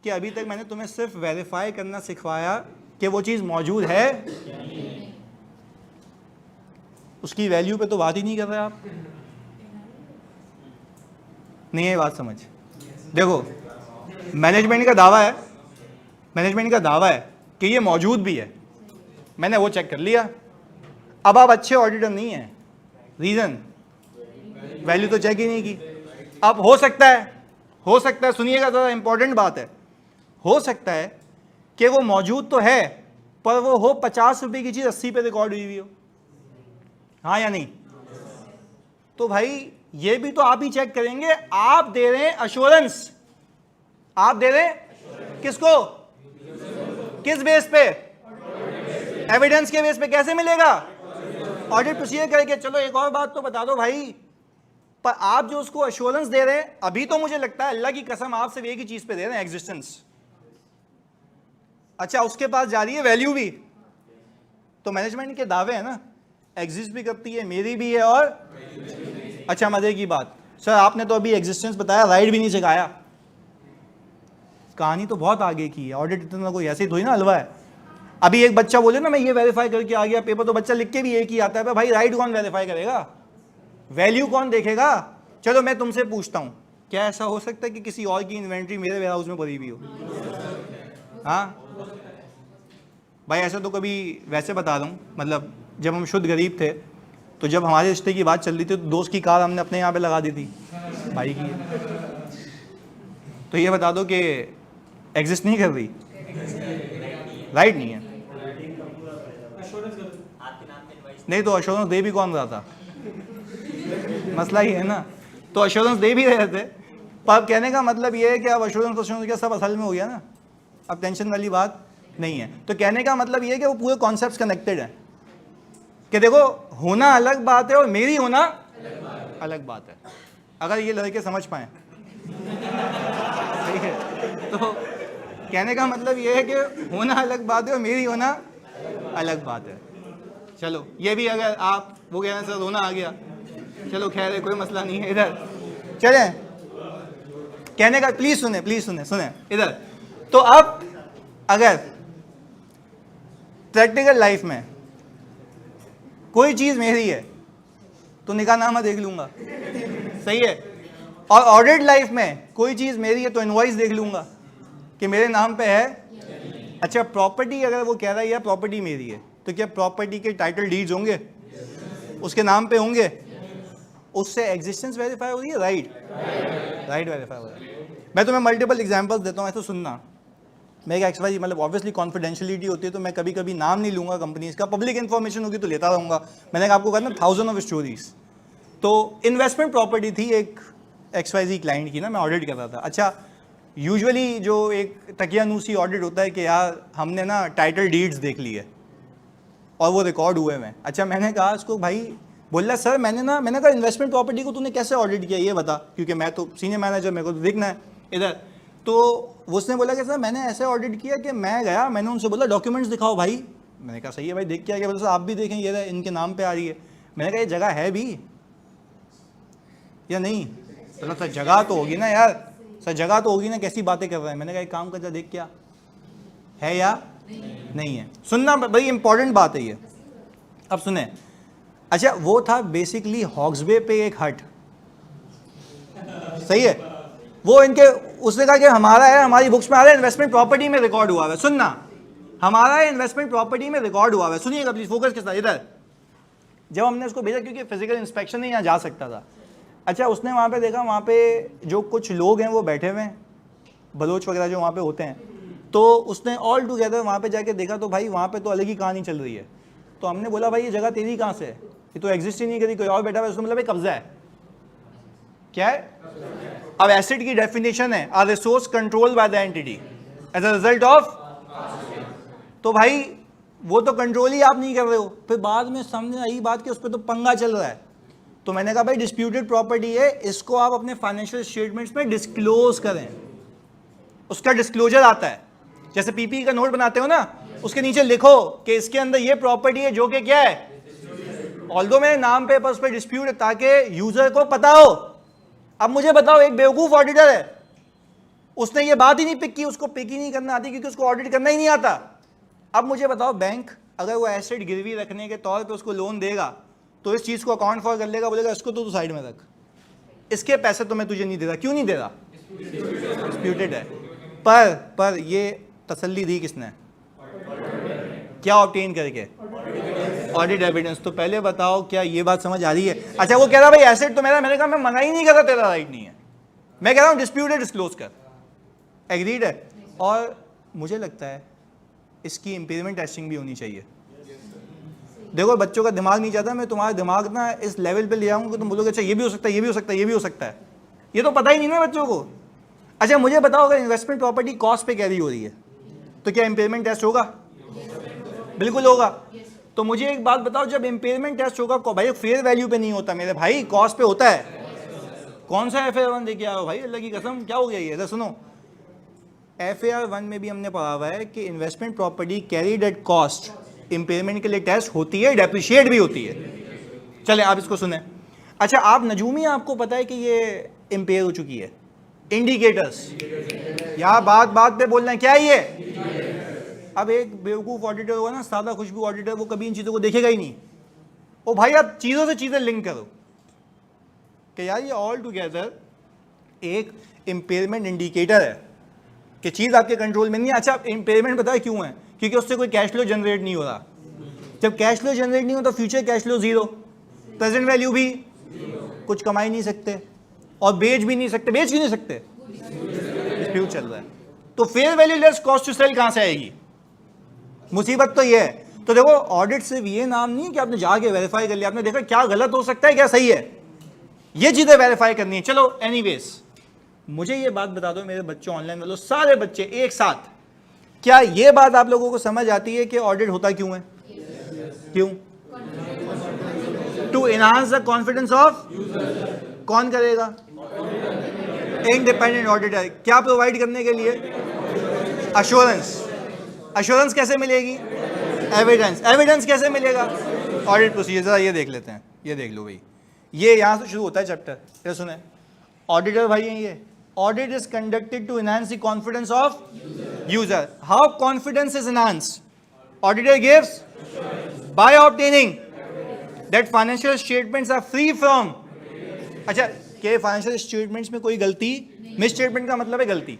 कि अभी तक मैंने तुम्हें सिर्फ वेरीफाई करना सिखवाया कि वो चीज मौजूद है, उसकी वैल्यू पे तो बात ही नहीं कर रहे आप। नहीं है बात समझ? देखो, मैनेजमेंट का दावा है, मैनेजमेंट का दावा है कि ये मौजूद भी है, मैंने वो चेक कर लिया। अब आप अच्छे ऑडिटर नहीं हैं, रीजन वैल्यू तो चेक ही नहीं की। अब हो सकता है, सुनिएगा ज़रा इंपॉर्टेंट बात है, हो सकता है कि वो मौजूद तो है पर वो हो 50 रुपए की चीज़ 80 पे रिकॉर्ड हुई हो, हाँ या नहीं? तो भाई ये भी तो आप ही चेक करेंगे। आप दे रहे हैं अश्योरेंस, आप दे रहे हैं किसको? किस बेस पे? एविडेंस के बेस पे। कैसे मिलेगा? ऑडिट प्रोसीजर करके। चलो एक और बात तो बता दो भाई, पर आप जो उसको अश्योरेंस दे रहे हैं, अभी तो मुझे लगता है अल्लाह की कसम आप सिर्फ एक ही चीज पे दे रहे हैं, एग्जिस्टेंस। अच्छा, उसके पास जा रही है वैल्यू भी, तो मैनेजमेंट के दावे हैं ना, एग्जिस्ट भी करती है, मेरी भी है और अच्छा मजे की बात, सर आपने तो अभी एग्जिस्टेंस बताया, राइट भी नहीं सिखाया। कहानी तो बहुत आगे की है। ऑडिट इतना कोई ऐसे ही थोड़ी ना हलवा है। अभी एक बच्चा बोले ना मैं ये वेरीफाई करके आ गया पेपर, तो बच्चा लिख के भी एक ही आता है, भाई राइट कौन वेरीफाई करेगा? वैल्यू कौन देखेगा? चलो मैं तुमसे पूछता हूं, क्या ऐसा हो सकता है कि किसी और की इन्वेंट्री मेरे वेयर हाउस में पड़ी हुई हो? हाँ भाई, ऐसा तो कभी, वैसे बता रहा हूँ, मतलब जब हम शुद्ध गरीब थे तो जब हमारे रिश्ते की बात चल रही थी तो दोस्त की कार हमने अपने यहाँ पे लगा दी थी, भाई की। तो ये बता दो कि एग्जिस्ट नहीं कर रही, राइट नहीं है। नहीं तो अश्योरेंस दे भी कौन रहा था? मसला ही है ना। तो अश्योरेंस दे भी रहे थे, पर अब कहने का मतलब ये है कि अब अश्योरेंस क्या सब असल में हो गया ना, अब टेंशन वाली बात नहीं है। तो कहने का मतलब ये है कि वो पूरे कॉन्सेप्ट्स कनेक्टेड हैं कि देखो होना अलग बात है और मेरी होना अलग बात है। अगर ये लड़के समझ पाए ठीक है, तो कहने का मतलब ये है कि होना अलग बात है और मेरी होना अलग बात है। चलो ये भी, अगर आप वो कह रहे हैं सर रोना आ गया, चलो खैर है, कोई मसला नहीं है। इधर चले, कहने का प्लीज सुने इधर। तो अब अगर प्रैक्टिकल लाइफ में कोई चीज मेरी है तो निकाहनामा देख लूंगा, सही है। और ऑडिट लाइफ में कोई चीज मेरी है तो इनवॉइस देख लूंगा कि मेरे नाम पे है। अच्छा, प्रॉपर्टी अगर वो कह रहा है प्रॉपर्टी मेरी है, तो क्या प्रॉपर्टी के टाइटल डीड्स होंगे? उसके नाम पे होंगे? उससे एग्जिस्टेंस वेरीफाई हो रही है, राइट राइट वेरीफाई हो रहा है। मैं तुम्हें मल्टीपल एग्जांपल्स देता हूँ, ऐसे सुनना। मैं एक एक्सवाई मतलब ऑब्वियसली कॉन्फिडेंशियलिटी होती है, तो मैं कभी कभी नाम नहीं लूंगा कंपनीज का, पब्लिक इन्फॉर्मेशन होगी तो लेता रहूंगा। मैंने आपको कहा ना 1000 ऑफ स्टोरीज। तो इन्वेस्टमेंट प्रॉपर्टी थी एक XYZ क्लाइंट की ना, मैं ऑडिट कर रहा था। अच्छा, यूजुअली जो एक तकियानूसी ऑडिट होता है कि यार हमने ना टाइटल डीड्स देख ली है और वो रिकॉर्ड हुए हैं। अच्छा, मैंने कहा उसको, भाई बोल रहा सर मैंने कहा इन्वेस्टमेंट प्रॉपर्टी को तूने कैसे ऑडिट किया ये बता, क्योंकि मैं तो सीनियर मैनेजर, मेरे को तो देखना है इधर। तो उसने बोला कि सर मैंने ऐसे ऑडिट किया कि मैं गया, मैंने उनसे बोला डॉक्यूमेंट्स दिखाओ भाई। मैंने कहा सही है भाई, देख के आ गया। बोला सर आप भी देखें, ये इनके नाम पे आ रही है। मैंने कहा ये जगह है भी या नहीं? बोला सर जगह तो होगी ना यार, सर जगह तो होगी ना, कैसी बातें कर रहे हैं। मैंने कहा एक काम कर जा, देख क्या है या नहीं है। सुनना बड़ी इंपॉर्टेंट बात है ये, अब सुने। अच्छा, वो था बेसिकली हॉक्सबे पे एक हट, सही है। वो इनके उसने कहा कि हमारा है, हमारी बुक्स में आ रहा है, इन्वेस्टमेंट प्रॉपर्टी में रिकॉर्ड हुआ है। सुनना, हमारा है इन्वेस्टमेंट प्रॉपर्टी में रिकॉर्ड हुआ है। सुनिएगा प्लीज फोकस के साथ इधर। जब हमने उसको भेजा, क्योंकि फिजिकल इंस्पेक्शन नहीं यहाँ जा सकता था। अच्छा, उसने वहाँ पे देखा, वहाँ पे जो कुछ लोग हैं वो बैठे हुए हैं, बलोच वगैरह जो वहाँ पे होते हैं। तो उसने ऑल टुगेदर वहाँ पे जाके देखा, तो भाई वहाँ पे तो अलग ही कहानी चल रही है। तो हमने बोला भाई ये जगह तेरी कहाँ से है, ये तो एग्जिस्ट ही नहीं करी, कोई और बैठा हुआ है। उसने मतलब कब्जा है, क्या है? अब एसेट की डेफिनेशन है a resource control by the entity as a result of. तो भाई वो तो कंट्रोल ही आप नहीं कर रहे हो। फिर बाद में सामने आई बात कि उस पर तो पंगा चल रहा है। तो मैंने कहा भाई डिस्प्यूटेड प्रॉपर्टी है, इसको आप अपने फाइनेंशियल स्टेटमेंट्स में डिस्क्लोज करें। उसका डिस्क्लोजर आता है, जैसे पीपी का नोट बनाते हो ना, उसके नीचे लिखो कि इसके अंदर ये प्रॉपर्टी है जो कि क्या है, ऑल्दो मेरे नाम पे उस पर डिस्प्यूट है, ताकि यूजर को पता हो। अब मुझे बताओ, एक बेवकूफ ऑडिटर है, उसने ये बात ही नहीं पिक की, उसको पिक ही नहीं करना आती क्योंकि उसको ऑडिट करना ही नहीं आता। अब मुझे बताओ, बैंक अगर वो एसेट गिरवी रखने के तौर पे उसको लोन देगा तो इस चीज को अकाउंट फॉर कर लेगा, बोलेगा इसको तो तू साइड में रख, इसके पैसे तो मैं तुझे नहीं दे रहा। क्यों नहीं दे रहा? डिस्प्यूटेड है। पर ये तसल्ली दी किसने? क्या ऑब्टेन करके? Audit evidence. तो पहले बताओ क्या ये बात समझ आ रही है? अच्छा, वो कह रहा भाई एसेट तो मेरा, मैंने कहा मैं मना ही नहीं कर रहा, तेरा राइट नहीं है, मैं कह रहा हूं डिस्प्यूटेड डिस्क्लोज कर। एग्रीड है? और मुझे लगता है इसकी इंपेयरमेंट टेस्टिंग भी होनी चाहिए। देखो बच्चों का दिमाग नहीं चाहता मैं तुम्हारा दिमाग ना इस लेवल पे ले आऊंगा कि तुम बोलोगे अच्छा ये भी हो सकता है, ये भी हो सकता है, ये भी हो सकता है। ये तो पता ही नहीं ना बच्चों को। अच्छा मुझे बताओ, अगर इन्वेस्टमेंट प्रॉपर्टी कॉस्ट पे कैरी हो रही है तो क्या इंपेयरमेंट टेस्ट होगा? बिल्कुल होगा। तो मुझे एक बात बताओ, जब इंपेयरमेंट टेस्ट होगा, भाई फेयर वैल्यू पे नहीं होता मेरे भाई, कॉस्ट पे होता है। कौन सा FAR 1 देके आओ भाई, अल्लाह की कसम, क्या हो गया ये? सुनो, FAR 1 में भी हमने पढ़ा हुआ है कि investment property carried at cost impairment के लिए टेस्ट होती है, डेप्रिशिएट भी होती है। चलें आप इसको सुने। अच्छा, आप नजूमी, आपको पता है कि ये इंपेयर हो चुकी है। इंडिकेटर्स, यहाँ बात पे बोलना है, क्या है ये? अब एक बेवकूफ ऑडिटर होगा ना, सादा खुशबू ऑडिटर, वो कभी इन चीजों को देखेगा ही नहीं। ओ भाई, आप चीजों से चीजें लिंक करो कि यार ये ऑल टुगेदर एक इंपेयरमेंट इंडिकेटर है कि चीज आपके कंट्रोल में नहीं है। अच्छा, इंपेयरमेंट पता है क्यों है? क्योंकि उससे कोई कैश फ्लो जनरेट नहीं हो रहा। जब कैश फ्लो जनरेट नहीं होता, future cash flow zero, present value भी कुछ कमा ही नहीं सकते और बेच भी नहीं सकते। बेच क्यों नहीं सकते? डिस्प्यूट चल रहा है। तो fair value less cost to sell कहां से आएगी? मुसीबत तो ये है। तो देखो, ऑडिट सिर्फ ये नाम नहीं है कि आपने जाके वेरीफाई कर लिया, आपने देखा क्या गलत हो सकता है, क्या सही है, ये चीजें वेरीफाई करनी है। चलो एनीवेज, मुझे ये बात बता दो मेरे बच्चों, ऑनलाइन वालों, सारे बच्चे एक साथ, क्या ये बात आप लोगों को समझ आती है कि ऑडिट होता क्यों है? क्यों? To enhance the confidence of. कौन करेगा? Independent auditor. क्या प्रोवाइड करने के लिए? अश्योरेंस। अश्योरेंस कैसे मिलेगी? एविडेंस। एविडेंस कैसे मिलेगा? Audit procedure. जरा ये देख लेते हैं, ये देख लो भाई, ये यहां से शुरू होता है चैप्टर। ये सुने, ऑडिटर भाई हैं ये। Audit is conducted to enhance the confidence of user. How confidence is enhanced? Auditor gives by obtaining that financial statements are free from। अच्छा, के फाइनेंशियल स्टेटमेंट्स में कोई गलती, मिस स्टेटमेंट का मतलब है गलती,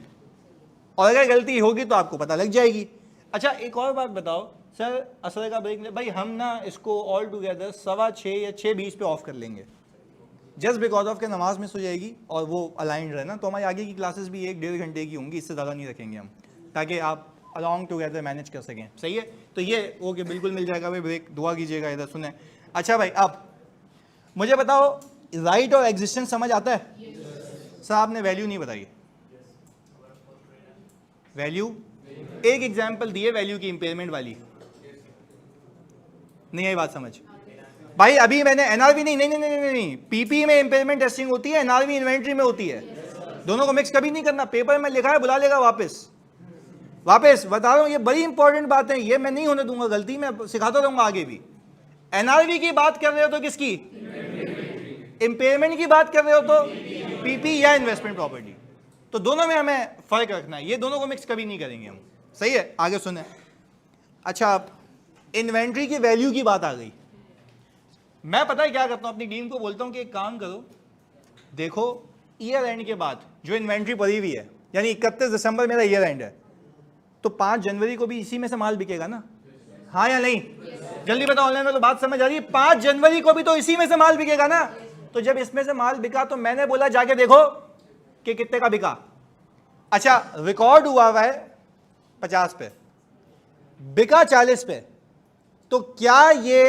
और अगर गलती होगी तो आपको पता लग जाएगी। अच्छा, एक और बात बताओ सर, असर का ब्रेक ले भाई, हम ना इसको ऑल टुगेदर 6:15 या 6:20 पे ऑफ कर लेंगे। जस्ट बिकॉज ऑफ के नमाज मिस हो जाएगी और वो अलाइंड रहे ना, तो हमारी आगे की क्लासेस भी 1-1.5 घंटे की होंगी, इससे ज़्यादा नहीं रखेंगे हम, ताकि आप अलॉन्ग टुगेदर मैनेज कर सकें। सही है, तो ये ओके बिल्कुल मिल जाएगा भाई ब्रेक, दुआ कीजिएगा इधर सुने। अच्छा भाई अब मुझे बताओ राइट और एग्जिस्टेंस समझ आता है? सर आपने वैल्यू नहीं बताई। वैल्यू एक एग्जांपल दिए वैल्यू की, इंपेयरमेंट वाली, नहीं आई बात समझ भाई? अभी मैंने एनआरवी नहीं, पीपी में इंपेयरमेंट टेस्टिंग होती है, एनआरवी इन्वेंट्री में होती है, दोनों को मिक्स कभी नहीं करना। पेपर में लिखा है बुला लेगा वापस बता रहा हूं, ये बड़ी इंपॉर्टेंट बात है, ये मैं नहीं होने दूंगा गलती, मैं सिखाता रहूंगा आगे भी। एनआरवी की बात कर रहे हो तो किसकी? इंपेयरमेंट की बात कर रहे हो तो पीपी या इन्वेस्टमेंट प्रॉपर्टी, तो दोनों में हमें फर्क रखना है, ये दोनों को मिक्स कभी नहीं करेंगे हम। सही है, आगे सुने। अच्छा आप इन्वेंट्री की वैल्यू की बात आ गई, मैं पता है क्या करता हूं, अपनी टीम को बोलता हूं कि एक काम करो, देखो ईयर एंड के बाद जो इन्वेंट्री पड़ी हुई है, यानी 31 दिसंबर मेरा ईयर एंड है, तो 5 जनवरी को भी इसी में से माल बिकेगा ना? हाँ या नहीं? जल्दी बताओ, ऑनलाइन में तो बात समझ आ रही है? 5 जनवरी को भी तो इसी में से माल बिकेगा ना? तो जब इसमें से माल बिका तो मैंने बोला जाके देखो कि कितने का बिका। अच्छा रिकॉर्ड हुआ है 50 पे, बिका 40 पे, तो क्या ये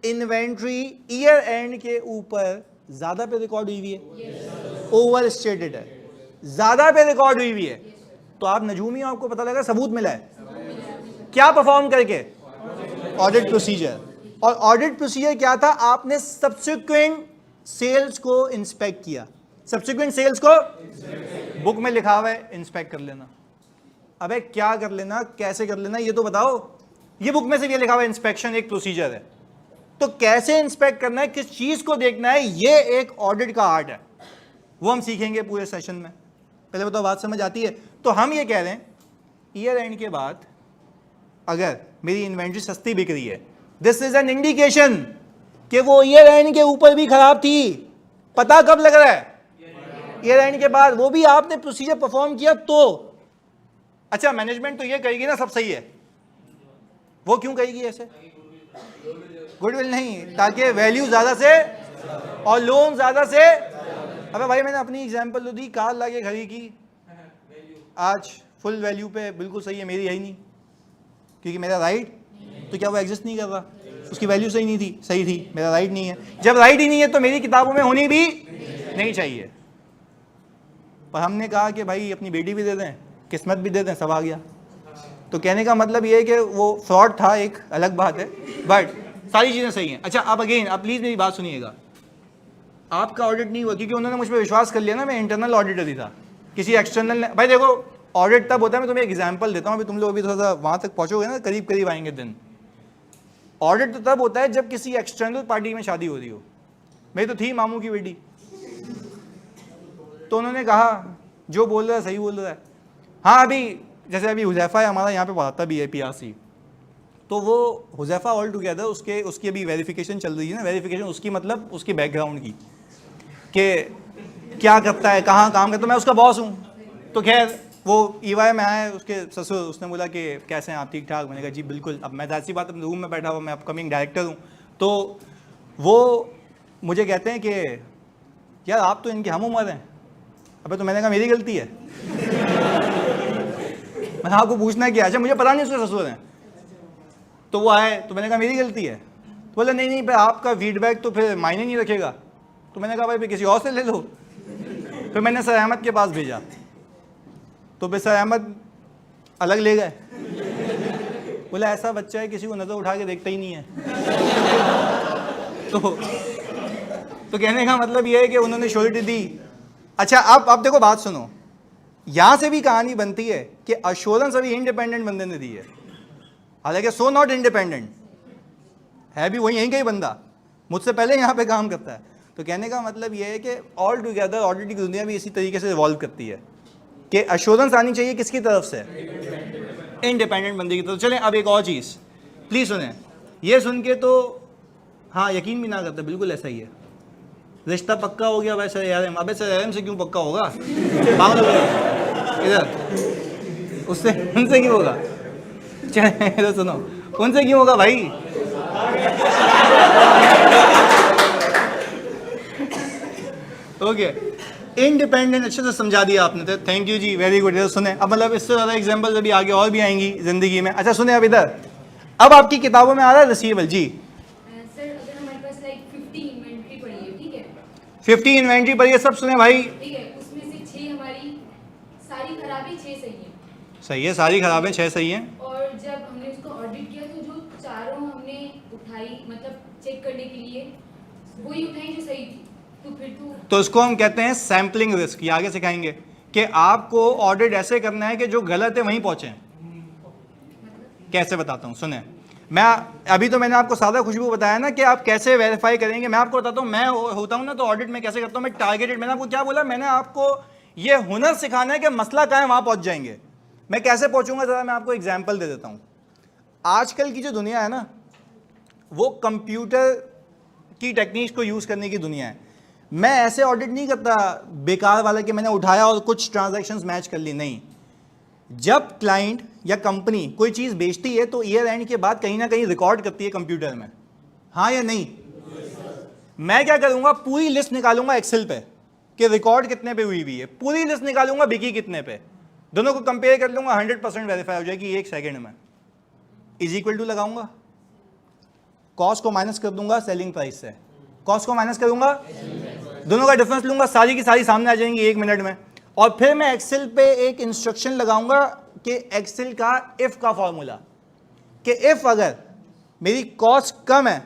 इन्वेंट्री ईयर एंड के ऊपर ज्यादा पे रिकॉर्ड हुई है? ओवर स्टेटेड है, ज्यादा पे रिकॉर्ड हुई है, तो आप नजूमी हो, आपको पता लगा सबूत मिला है क्या परफॉर्म करके? Audit procedure. और ऑडिट प्रोसीजर क्या था? आपने सब्सिक्वेंट सेल्स को इंस्पेक्ट किया, सब्सिक्वेंट सेल्स को बुक में लिखा हुआ है, इंस्पेक्ट कर लेना। अबे क्या कर लेना, कैसे कर लेना ये तो बताओ। ये बुक में से ये लिखा हुआ है, इंस्पेक्शन एक प्रोसीजर है, तो कैसे इंस्पेक्ट करना है, किस चीज को देखना है, ये एक ऑडिट का आर्ट है, वो हम सीखेंगे पूरे सेशन में। पहले बताओ बात समझ आती है? तो हम ये कह रहे हैं ईयर एंड के बाद अगर मेरी इन्वेंट्री सस्ती बिक रही है, दिस इज एन इंडिकेशन कि वो ईयर एंड के ऊपर भी खराब थी। पता कब लग रहा है? ईयर एंड के बाद, वो भी आपने प्रोसीजर परफॉर्म किया तो। अच्छा मैनेजमेंट तो ये कहेगी ना सब सही है, वो क्यों कहेगी ऐसे? गुडविल नहीं, ताकि वैल्यू ज्यादा से और लोन ज्यादा से। अबे भाई मैंने अपनी एग्जांपल तो दी, कार लाके खड़ी की, आज फुल वैल्यू पे बिल्कुल सही है, मेरी है ही नहीं, क्योंकि मेरा राइट, तो क्या वो एग्जिस्ट नहीं कर रहा? उसकी वैल्यू सही नहीं थी, सही थी, मेरा राइट नहीं है। जब राइट ही नहीं है तो मेरी किताबों में होनी भी नहीं चाहिए। पर हमने कहा कि भाई अपनी बेटी भी दे दें, किस्मत भी दे दें, सब आ गया। तो कहने का मतलब ये है कि वो फ्रॉड था, एक अलग बात है, बट सारी चीज़ें सही हैं। अच्छा अब अगेन आप प्लीज़ मेरी बात सुनिएगा, आपका ऑडिट नहीं हुआ क्योंकि उन्होंने मुझ पर विश्वास कर लिया ना, मैं इंटरनल ऑडिटर ही था, किसी एक्सटर्नल ने। भाई देखो ऑडिट तब होता है, मैं तुम्हें एग्जांपल देता हूँ, अभी तुम लोग अभी थोड़ा सा वहाँ तक पहुँचोगे ना, करीब करीब आएंगे दिन। ऑडिट तो तब होता है जब किसी एक्सटर्नल पार्टी में शादी हो रही हो। मेरी तो थी मामू की बेटी, तो उन्होंने कहा जो बोल रहा है सही बोल रहा है। हाँ अभी जैसे अभी हुजैफा है हमारा यहाँ पे पढ़ाता भी है PRC, तो वो हुजैफा ऑल टुगेदर उसकी अभी वेरिफिकेशन चल रही है ना, वेरिफिकेशन उसकी मतलब उसकी बैकग्राउंड की, कि क्या करता है, कहाँ काम करता है, मैं उसका बॉस हूँ। तो खैर वो EY में आए, उसके ससुर, उसने बोला कि कैसे हैं आप, ठीक ठाक? मैंने कहा जी बिल्कुल। अब मैं ऐसी बात अपने रूम में बैठा हुआ, मैं अपकमिंग डायरेक्टर हूँ, तो वो मुझे कहते हैं कि यार आप तो इनके हम उम्र हैं। अबे तो मैंने कहा मेरी गलती है मैंने आपको पूछना क्या? अच्छा मुझे पता नहीं उसके ससुर हैं। तो वो आए, तो मैंने कहा मेरी गलती है। तो बोला नहीं भाई आपका फीडबैक तो फिर मायने नहीं रखेगा। तो मैंने कहा भाई फिर किसी और से ले लो। फिर मैंने सर अहमद के पास भेजा, तो फिर सर अहमद अलग ले गए। बोला ऐसा बच्चा है किसी को नज़र उठा के देखता ही नहीं है। तो कहने का मतलब ये है कि उन्होंने श्योरिटी दी। अच्छा अब देखो बात सुनो, यहाँ से भी कहानी बनती है कि अश्योरेंस अभी इंडिपेंडेंट बंदे ने दी है, हालांकि सो नॉट इंडिपेंडेंट है, भी वही यहीं का ही बंदा, मुझसे पहले यहाँ पे काम करता है। तो कहने का मतलब ये है कि ऑल टुगेदर ऑडिट की दुनिया भी इसी तरीके से इवॉल्व करती है कि अश्योरेंस आनी चाहिए किसकी तरफ से? इंडिपेंडेंट बंदे की तरफ। चलें अब एक और चीज़ प्लीज़ सुने, ये सुन के तो हाँ यकीन भी ना करते, बिल्कुल ऐसा ही है। रिश्ता पक्का हो गया भाई सर यार, अबे सर यार से क्यों पक्का होगा? पागल हो गया इधर, उससे उनसे क्यों होगा? चले इधर सुनो, उनसे क्यों होगा भाई? ओके, इंडिपेंडेंट अच्छे से समझा दिया आपने, तो थैंक यू जी, वेरी गुड। सुने अब, मतलब इससे ज़्यादा एग्जांपल अभी आगे और भी आएंगी जिंदगी में। अच्छा सुने अब इधर, अब आपकी किताबों में आ रहा है रिसीवेबल जी। सर अगर हमारे पास लाइक 50 इन्वेंट्री पड़ी है, ठीक है, 50 इन्वेंट्री पड़ी है, सब सुने भाई, ठीक है, उसमें से 6 हमारी सारी खराब है, 6 सही है। सही है, सारी खराब है, 6 सही है। और जब हमने उसको ऑडिट किया तो जो चारों हमने उठाई, मतलब चेक करने के लिए वही उठाई जो सही थी, तो फिर तो इसको हम कहते हैं सैम्पलिंग रिस्क। ये आगे सिखाएंगे कि आपको ऑडिट ऐसे करना है कि जो गलत है वहीं पहुंचे। कैसे बताता हूं, सुने। मैं अभी तो मैंने आपको सादा खुशबू बताया ना कि आप कैसे वेरीफाई करेंगे। मैं आपको बताता हूं, मैं होता हूं ना तो ऑडिट में कैसे करता हूं मैं, टारगेटेड। मैंने आपको क्या बोला, मैंने आपको ये हुनर सिखाना है कि मसला कहाँ है वहां पहुंच जाएंगे। मैं कैसे पहुंचूंगा, जरा मैं आपको एग्जाम्पल दे देता हूं। आजकल की जो दुनिया है ना, वो कंप्यूटर की टेक्निक्स को यूज करने की दुनिया है। मैं ऐसे ऑडिट नहीं करता बेकार वाला कि मैंने उठाया और कुछ ट्रांजैक्शंस मैच कर ली, नहीं। जब क्लाइंट या कंपनी कोई चीज बेचती है तो ईयर एंड के बाद कहीं ना कहीं रिकॉर्ड करती है कंप्यूटर में, हाँ या नहीं। मैं क्या करूंगा, पूरी लिस्ट निकालूंगा एक्सेल पे कि रिकॉर्ड कितने पे हुई है, पूरी लिस्ट निकालूंगा बिकी कितने पे, दोनों को कंपेयर कर लूंगा, 100% वेरीफाई हो जाएगी 1 सेकेंड में। इज इक्वल टू लगाऊंगा, कॉस्ट को माइनस कर दूंगा सेलिंग प्राइस से, कॉस्ट को माइनस करूंगा, दोनों का डिफरेंस लूंगा, सारी की सारी सामने आ जाएंगी 1 मिनट में। और फिर मैं एक्सेल पे एक इंस्ट्रक्शन लगाऊंगा कि एक्सेल का इफ का फॉर्मूला, कि इफ अगर मेरी कॉस्ट कम है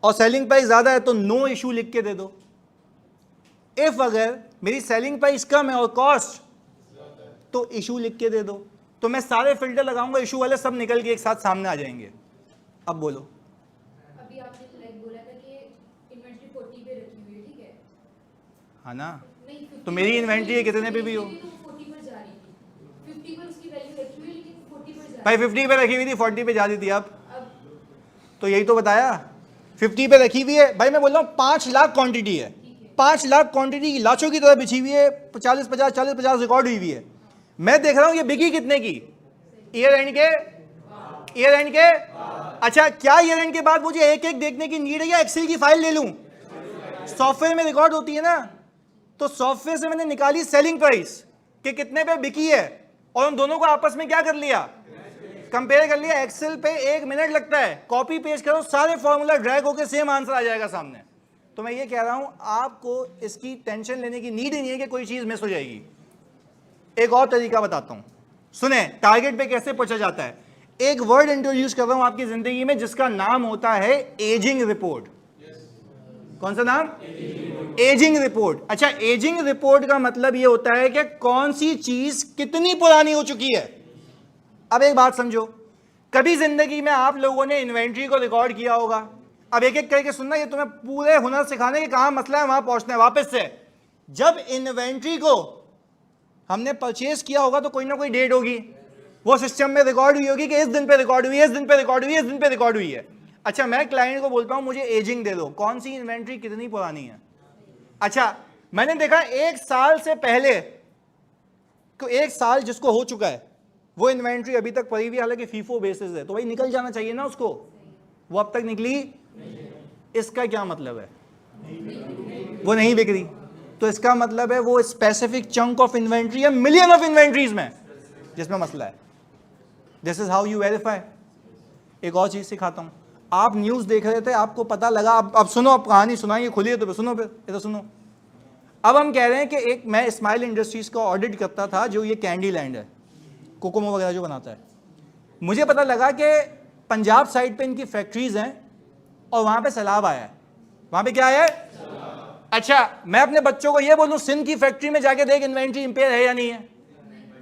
और सेलिंग प्राइस ज्यादा है तो नो इशू लिख के दे दो। इफ अगर मेरी सेलिंग प्राइस कम है और कॉस्ट तो इशू लिख के दे दो। तो मैं सारे फिल्टर लगाऊंगा, इशू वाले सब निकल के एक साथ सामने आ जाएंगे। अब बोलो। अभी आपने लाइक बोला था कि इन्वेंट्री 40 पे रखी हुई है, ठीक है, हाँ ना, नहीं, तो मेरी इन्वेंट्री है कितने पे भी हो, तो 40 पर जा रही थी, 50 पर उसकी वैल्यू रखी हुई है लेकिन 40 पर जा भाई रही 50 पे रखी हुई थी, 40 पे जा रही थी। अब अब तो यही तो बताया, 50 पे रखी हुई है। भाई मैं बोल रहा हूँ 5 लाख क्वांटिटी है, 5 लाख क्वांटिटी लाचों की तरह बिछी हुई है, 40-50 रिकॉर्ड हुई हुई है। मैं देख रहा हूँ ये बिकी कितने की, ईयर एंड के। अच्छा, क्या ईयर एंड के बाद मुझे एक एक देखने की नीड है या एक्सेल की फाइल ले लूं? सॉफ्टवेयर में रिकॉर्ड होती है ना, तो सॉफ्टवेयर से मैंने निकाली सेलिंग प्राइस कि कितने पे बिकी है और उन दोनों को आपस में क्या कर लिया, कंपेयर कर लिया। एक्सेल पे 1 मिनट लगता है, कॉपी पेस्ट करो, सारे फॉर्मूला ड्रैग होकर सेम आंसर आ जाएगा सामने। तो मैं ये कह रहा हूं आपको इसकी टेंशन लेने की नीड ही नहीं है कि कोई चीज मिस हो जाएगी। एक और तरीका बताता हूं, सुने, टारगेट पे कैसे पहुंचा जाता है। एक वर्ड इंट्रोड्यूस कर रहा हूं आपकी जिंदगी में जिसका नाम होता है एजिंग रिपोर्ट। कौन सा नाम? Ageing report. अच्छा, एजिंग रिपोर्ट का मतलब यह होता है कि कौन सी चीज कितनी पुरानी हो चुकी है। अब एक बात समझो, कभी जिंदगी में आप लोगों ने इन्वेंट्री को रिकॉर्ड किया होगा। अब एक एक करके सुनना, ये तुम्हें पूरे हुनर सिखाने के कहां मसला है वहां पहुंचना है। वापस से, जब इन्वेंट्री को हमने परचेज किया होगा तो कोई ना कोई डेट होगी, वो सिस्टम में रिकॉर्ड हुई होगी कि इस दिन पे रिकॉर्ड हुई है, इस दिन पे रिकॉर्ड हुई है, इस दिन पे रिकॉर्ड हुई है। अच्छा, मैं क्लाइंट को बोलता हूं मुझे एजिंग दे दो, कौन सी इन्वेंट्री कितनी पुरानी है। अच्छा, मैंने देखा 1 साल से पहले तो 1 साल जिसको हो चुका है वो इन्वेंट्री अभी तक पड़ी हुई, हालांकि फीफो बेसिस है, तो भाई निकल जाना चाहिए ना उसको, वो अब तक निकली। इसका क्या मतलब है, वो नहीं बिक रही, तो इसका मतलब है वो स्पेसिफिक चंक ऑफ इन्वेंट्री है मिलियन ऑफ इन्वेंट्रीज में जिसमें मसला है। This is how you verify. एक और चीज सिखाता हूं, आप न्यूज देख रहे थे, आपको पता लगा, अब सुनो, अब कहानी सुनाइए, खुली है तो सुनो, फिर इधर सुनो। अब हम कह रहे हैं कि एक मैं स्माइल इंडस्ट्रीज का ऑडिट करता था, जो ये कैंडी लैंड है, कोकोमो वगैरह जो बनाता है। मुझे पता लगा कि पंजाब साइड पे इनकी फैक्ट्रीज हैं और वहां पे सैलाब आया है। वहां पे क्या आया है? अच्छा, मैं अपने बच्चों को ये बोलूं सिंध की फैक्ट्री में जाके देख इन्वेंट्री इंपेयर है या नहीं है,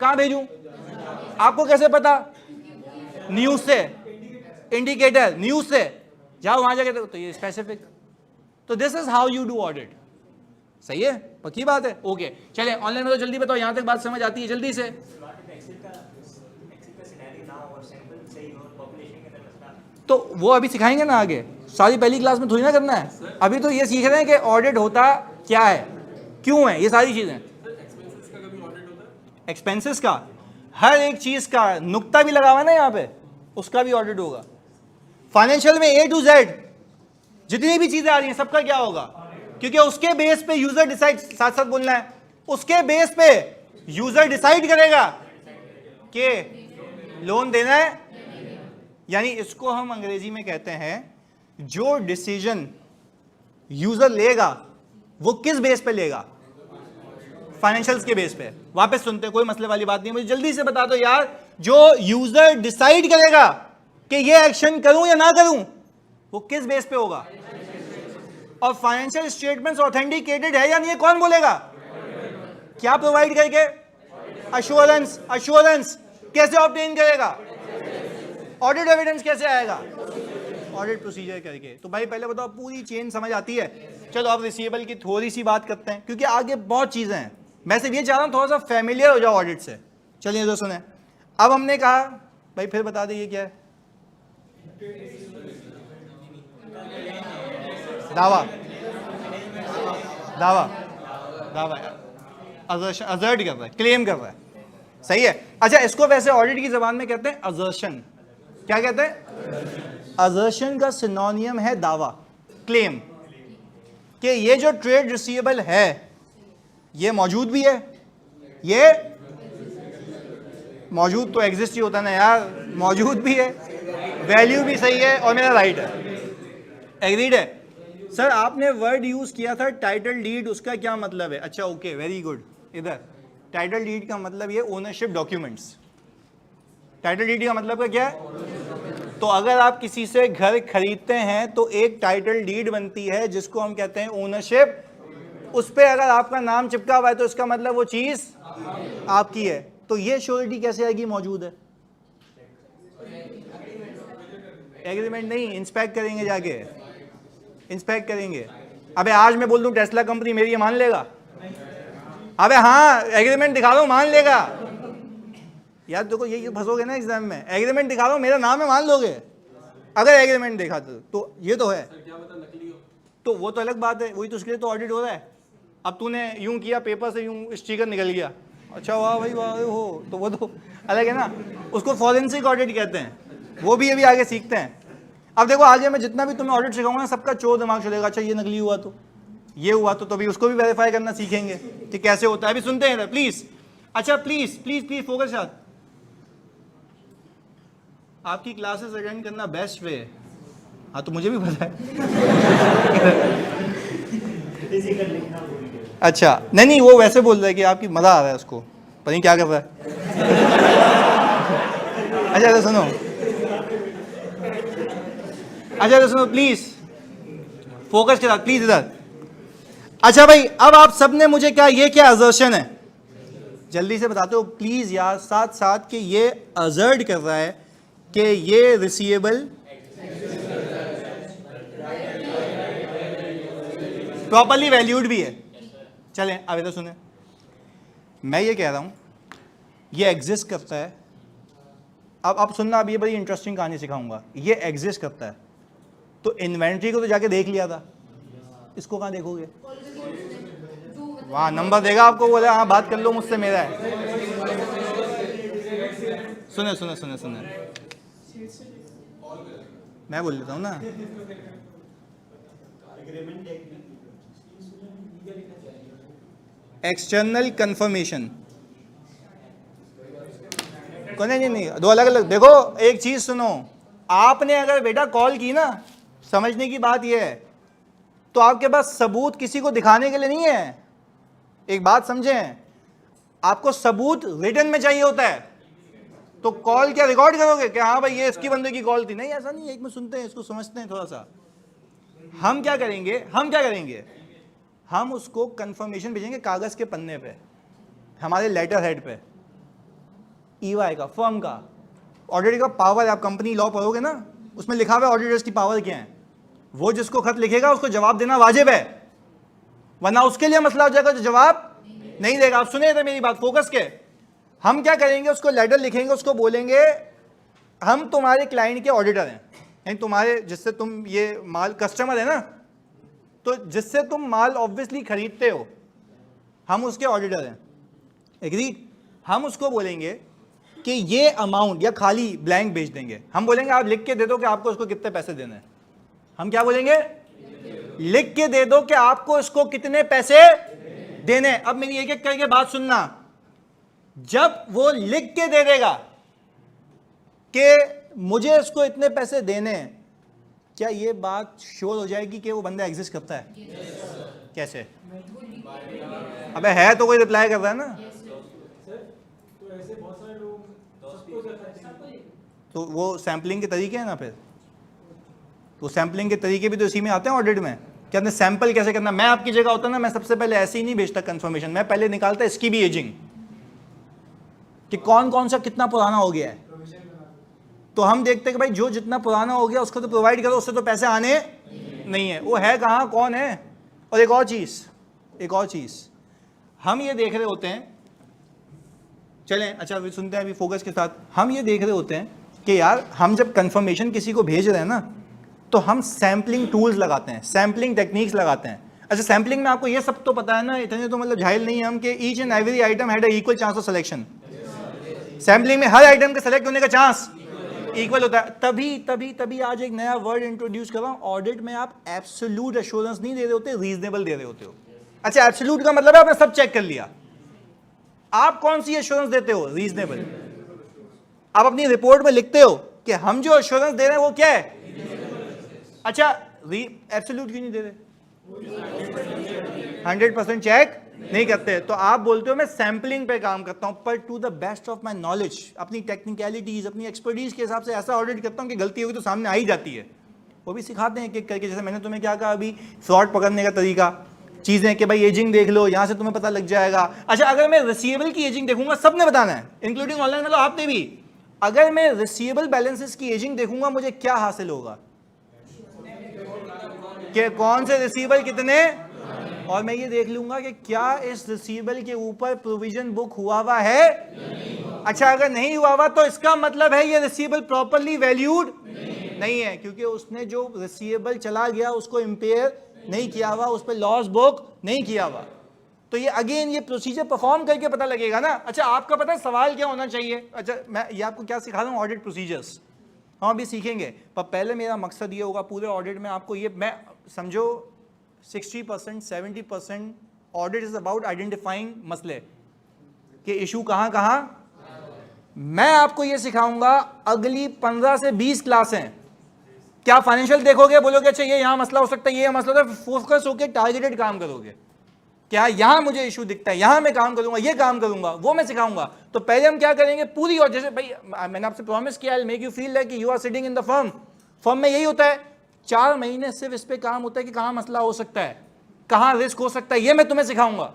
कहां भेजूं? आपको कैसे पता? न्यूज से, इंडिकेटर न्यूज से जाओ, वहां जाके तो ये स्पेसिफिक। तो this is how you do audit. सही है, पक्की बात है। ओके, चले ऑनलाइन में तो जल्दी बताओ, यहां तक बात समझ आती है जल्दी से। तो वो अभी सिखाएंगे ना आगे, सारी पहली क्लास में थोड़ी ना करना है। अभी तो ये सीख रहे हैं कि ऑडिट होता क्या है, क्यों है, ये सारी चीजें। एक्सपेंसेस का, हर एक चीज का नुक्ता भी लगा हुआ ना यहाँ पे, उसका भी ऑडिट होगा। फाइनेंशियल में A to Z जितनी भी चीजें आ रही हैं सबका क्या होगा, क्योंकि उसके बेस पे यूजर डिसाइड, साथ साथ बोलना है, उसके बेस पे यूजर डिसाइड करेगा कि लोन देना है। यानी इसको हम अंग्रेजी में कहते हैं जो डिसीजन यूजर लेगा वो किस बेस पे लेगा, फाइनेंशियल्स के बेस पे। वापस सुनते हैं, कोई मसले वाली बात नहीं, मुझे जल्दी से बता दो यार, जो यूजर डिसाइड करेगा कि ये एक्शन करूं या ना करूं वो किस बेस पे होगा, और फाइनेंशियल स्टेटमेंट्स ऑथेंटिकेटेड है या नहीं, कौन बोलेगा, क्या प्रोवाइड करके, अश्योरेंस। अश्योरेंस कैसे ऑब्टेन करेगा, ऑडिट एविडेंस कैसे आएगा, ऑडिट प्रोसीजर करके। तो भाई पहले बताओ पूरी चेन समझ आती है। चलो अब रिसीवेबल की थोड़ी सी बात करते हैं, क्योंकि आगे बहुत चीजें हैं। मैं सिर्फ ये चाह रहा हूं थोड़ा सा फैमिलियर हो जाओ ऑडिट से। चलिए तो सुने, अब हमने कहा भाई, फिर बता दे ये क्या है, दावा, दावा, दावा, अजर्ट कर रहा है, क्लेम कर रहा है, सही है। अच्छा, इसको वैसे ऑडिट की जबान में कहते हैं अजर्शन। क्या कहते हैं, अजर्शन का सिनोनियम है दावा, क्लेम, कि ये जो ट्रेड रिसीवेबल है ये मौजूद भी है, ये मौजूद तो एग्जिस्ट ही होता है ना यार, मौजूद भी है, वैल्यू भी सही है और मेरा राइट है, एग्रीड है। सर आपने वर्ड यूज किया था टाइटल डीड, उसका क्या मतलब है? अच्छा ओके, वेरी गुड। इधर टाइटल डीड का मतलब ये ओनरशिप डॉक्यूमेंट्स। टाइटल डीड का मतलब क्या है? तो अगर आप किसी से घर खरीदते हैं तो एक टाइटल डीड बनती है जिसको हम कहते हैं ओनरशिप। उस पर अगर आपका नाम चिपका हुआ है तो इसका मतलब वो चीज आपकी है। तो ये श्योरिटी कैसे आएगी, मौजूद है, एग्रीमेंट नहीं, इंस्पेक्ट करेंगे जाके, इंस्पेक्ट करेंगे। अबे आज मैं बोल दूं टेस्ला कंपनी मेरी, ये मान लेगा? अबे हाँ, एग्रीमेंट दिखा दो, मान लेगा? यार देखो ये फंसोगे ना एग्जाम में, एग्रीमेंट दिखा दो, मेरा नाम है, मान लोगे? अगर एग्रीमेंट देखा तो ये तो है, तो वो तो अलग बात है, वही तो उसके लिए तो ऑडिट हो रहा है। अब तूने यूं किया, पेपर से यूं स्टिकर निकल गया, अच्छा वाह भाई वाह हो, तो वो तो अलग है ना, उसको फॉरेंसिक ऑडिट कहते हैं, वो भी अभी आगे सीखते हैं। अब देखो आगे मैं जितना भी तुम्हें ऑडिट सिखाऊंगा सबका चोर दिमाग चलेगा, अच्छा ये नकली हुआ तो ये हुआ तो अभी उसको भी वेरीफाई करना सीखेंगे कि कैसे होता है। अभी सुनते हैं प्लीज, अच्छा प्लीज प्लीज प्लीज फोकस यार, आपकी क्लासेस अटेंड करना बेस्ट वे है। हाँ तो मुझे भी पता है अच्छा नहीं वो वैसे बोल रहा है कि आपकी मजा आ रहा है उसको, पता नहीं क्या कर रहा है अच्छा तो सुनो, अच्छा तो सुनो प्लीज, फोकस के साथ प्लीज इधर। अच्छा भाई अब आप सबने मुझे क्या, ये क्या असर्शन है, जल्दी से बताते हो प्लीज यार, साथ साथ कि ये असर्ट कर रहा है कि ये रिसीवेबल प्रॉपर्ली वैल्यूड भी है। चलें अब इधर सुने, मैं ये कह रहा हूं ये एग्जिस्ट करता है। अब सुनना, अब ये बड़ी इंटरेस्टिंग कहानी सिखाऊंगा। ये एग्जिस्ट करता है तो इन्वेंट्री को तो जाके देख लिया था, इसको कहाँ देखोगे? वहाँ नंबर देगा आपको, बोले हाँ बात कर लो मुझसे, मेरा है। सुने सुने सुने सुने, मैं बोल लेता हूँ ना, एक्सटर्नल कंफर्मेशन को नहीं, दो अलग अलग। देखो एक चीज सुनो, आपने अगर बेटा कॉल की ना, समझने की बात यह है, तो आपके पास सबूत किसी को दिखाने के लिए नहीं है। एक बात समझें, आपको सबूत रिटन में चाहिए होता है। तो कॉल क्या रिकॉर्ड करोगे कि हाँ भाई ये इसकी बंदे की कॉल थी? नहीं, ऐसा नहीं है। एक में सुनते हैं, इसको समझते हैं थोड़ा सा। हम क्या करेंगे, हम उसको कंफर्मेशन भेजेंगे कागज के पन्ने पे, हमारे लेटर हेड पे, ईवाई का, फर्म का। ऑडिटर का पावर है, आप कंपनी लॉ पढ़ोगे ना, उसमें लिखा हुआ है ऑडिटर्स की पावर क्या है। वो जिसको खत लिखेगा उसको जवाब देना वाजिब है, वरना उसके लिए मसला हो जाएगा जो जवाब नहीं देगा। आप सुने थे मेरी बात, फोकस के। हम क्या करेंगे, उसको लेटर लिखेंगे, उसको बोलेंगे हम तुम्हारे क्लाइंट के ऑडिटर हैं, यानी तुम्हारे जिससे तुम ये माल, कस्टमर है ना, तो जिससे तुम माल ऑब्वियसली खरीदते हो, हम उसके ऑडिटर हैं, एग्री। हम उसको बोलेंगे कि ये अमाउंट, या खाली ब्लैंक भेज देंगे, हम बोलेंगे आप लिख के दे दो कि आपको उसको कितने पैसे देने हैं। हम क्या बोलेंगे, लिख के दे दो कि आपको इसको कितने पैसे देने। अब मेरी एक एक करके बात सुनना, जब वो लिख के दे देगा कि मुझे इसको इतने पैसे देने हैं, क्या ये बात श्योर हो जाएगी कि वो बंदा एग्जिस्ट करता है? कैसे? अबे है तो कोई रिप्लाई कर रहा है ना। तो वो सैंपलिंग के तरीके हैं ना, फिर तो सैंपलिंग के तरीके भी तो इसी में आते हैं ऑडिट में कि आपने सैंपल कैसे करना। मैं आपकी जगह होता ना, मैं सबसे पहले ऐसे ही नहीं भेजता कंफर्मेशन, मैं पहले निकालता इसकी भी एजिंग कि कौन कौन सा कितना पुराना हो गया है। तो हम देखते हैं कि भाई जो जितना पुराना हो गया उसको तो प्रोवाइड करो, उससे तो पैसे आने नहीं है। वो है कहाँ, कौन है? और एक और चीज हम ये देख रहे होते हैं, चलें अच्छा अभी सुनते हैं अभी फोकस के साथ। हम ये देख रहे होते हैं कि यार हम जब कंफर्मेशन किसी को भेज रहे हैं ना, तो हम सैम्पलिंग टूल्स लगाते हैं, सैम्पलिंग टेक्निक्स लगाते हैं। अच्छा सैम्पलिंग में आपको ये सब तो पता है ना, इतने तो मतलब जाहिल नहीं है हम कि each and every item had equal chance of selection. Sampling में हर आइटम के सेलेक्ट होने का चांस इक्वल होता है। तभी आज एक नया वर्ड इंट्रोड्यूस कर रहा हूं, ऑडिट में आप एब्सोल्यूट एश्योरेंस नहीं दे रहे होते, रीजनेबल दे रहे होते हो। अच्छा एब्सोल्यूट का मतलब है आपने सब चेक कर लिया, आप कौन सी एश्योरेंस देते हो? रीजनेबल। आप अपनी रिपोर्ट में लिखते हो कि हम जो एश्योरेंस दे रहे हैं वो क्या है? अच्छा एब्सोल्यूट क्यों नहीं दे रहे? 100% चेक नहीं करते। तो आप बोलते हो मैं सैंपलिंग पे काम करता हूं, पर to the best of my knowledge, अपनी टेक्निकलिटीज, अपनी एक्सपर्टीज के हिसाब से ऐसा ऑडिट करता हूं कि गलती होगी तो सामने आ ही जाती है। वो भी सिखाते हैं एक करके, जैसे मैंने तुम्हें क्या कहा अभी, फ्रॉड पकड़ने का तरीका, चीजें कि भाई एजिंग देख लो, यहां से तुम्हें पता लग जाएगा। अच्छा अगर मैं रिसीवेबल की एजिंग देखूंगा, सबने बताना है इंक्लूडिंग ऑनलाइन वालों, आपने भी। अगर मैं रिसीवेबल बैलेंसेस की एजिंग देखूंगा, मुझे क्या हासिल होगा कि कौन से रिसीवेबल कितने, और मैं ये देख लूंगा कि क्या इस रिसीवेबल के ऊपर प्रोविजन बुक हुआ है। अच्छा अगर नहीं हुआ हुआ तो इसका मतलब है ये रिसीवेबल प्रॉपर्ली वैल्यूड नहीं है, क्योंकि उसने जो रिसीवेबल चला गया उसको इंपेयर नहीं किया हुआ, उस पर लॉस बुक नहीं किया हुआ। तो ये अगेन ये प्रोसीजर परफॉर्म करके पता लगेगा ना। अच्छा आपका पता है सवाल क्या होना चाहिए? अच्छा मैं ये आपको क्या सिखा रहा हूँ, ऑडिट प्रोसीजर्स हम अभी सीखेंगे, पर पहले मेरा मकसद ये होगा पूरे ऑडिट में आपको ये, मैं समझो 60% 70% ऑडिट इज अबाउट आइडेंटिफाइंग मसले कि इशू कहाँ कहाँ। मैं आपको ये सिखाऊंगा अगली 15 से 20 क्लासें, क्या फाइनेंशियल देखोगे, बोलोगे अच्छा ये यहाँ मसला हो सकता है, ये मसला होता है, फोकस होकर टारगेटेड काम करोगे, क्या यहाँ मुझे इशू दिखता है, यहाँ मैं काम करूंगा, ये काम करूंगा, वो मैं सिखाऊंगा। तो पहले हम क्या करेंगे पूरी, और जैसे भाई मैंने आपसे प्रॉमिस किया I make you feel like you are sitting in the firm में यही होता है, 4 महीने सिर्फ इस पे काम होता है कि कहाँ मसला हो सकता है, कहाँ रिस्क हो सकता है, ये मैं तुम्हें सिखाऊंगा।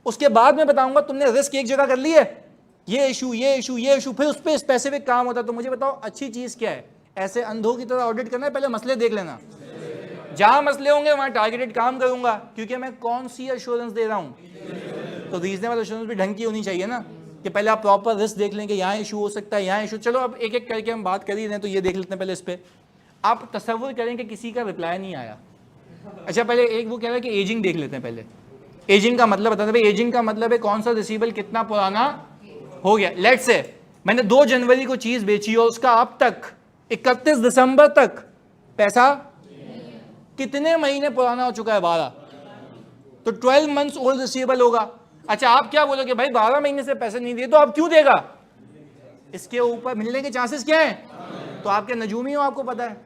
उसके बाद में बताऊंगा तुमने रिस्क एक जगह कर ली है, ये इशू ये इशू ये इशू, फिर उस पर स्पेसिफिक काम होता है। तो मुझे बताओ अच्छी चीज क्या है? ऐसे अंधों की तरह ऑडिट करना है, पहले मसले देख लेना, जहां मसले होंगे वहां टारगेटेड काम करूंगा, क्योंकि मैं कौन सी एश्योरेंस दे रहा हूं। तो रीजनेबल एश्योरेंस भी ढंग की होनी चाहिए ना, कि पहले आप प्रॉपर रिस्क देख लें कि यहाँ इशू हो सकता है, यहाँ इशू। चलो अब एक एक करके हम बात कर ही रहे हैं, तो ये देख लेते हैं पहले इस पर। आप तसव्वुर करें कि किसी का रिप्लाई नहीं आया। अच्छा पहले एक वो कह रहा है कि एजिंग देख लेते हैं पहले। एजिंग का मतलब बताते भाई, एजिंग का मतलब है कौन सा रिसीवेबल कितना पुराना हो गया। लेट्स से मैंने 2 जनवरी को चीज बेची और उसका अब तक 31 दिसंबर तक पैसा कितने महीने पुराना हो चुका है? 12, तो 12 मंथ्स ओल्ड रिसीवेबल होगा। अच्छा आप क्या बोलोगे भाई 12 महीने से पैसे नहीं दिए तो अब क्यों देगा? इसके ऊपर मिलने के चांसेस क्या हैं? तो आपके नजूमी हो, आपको पता है।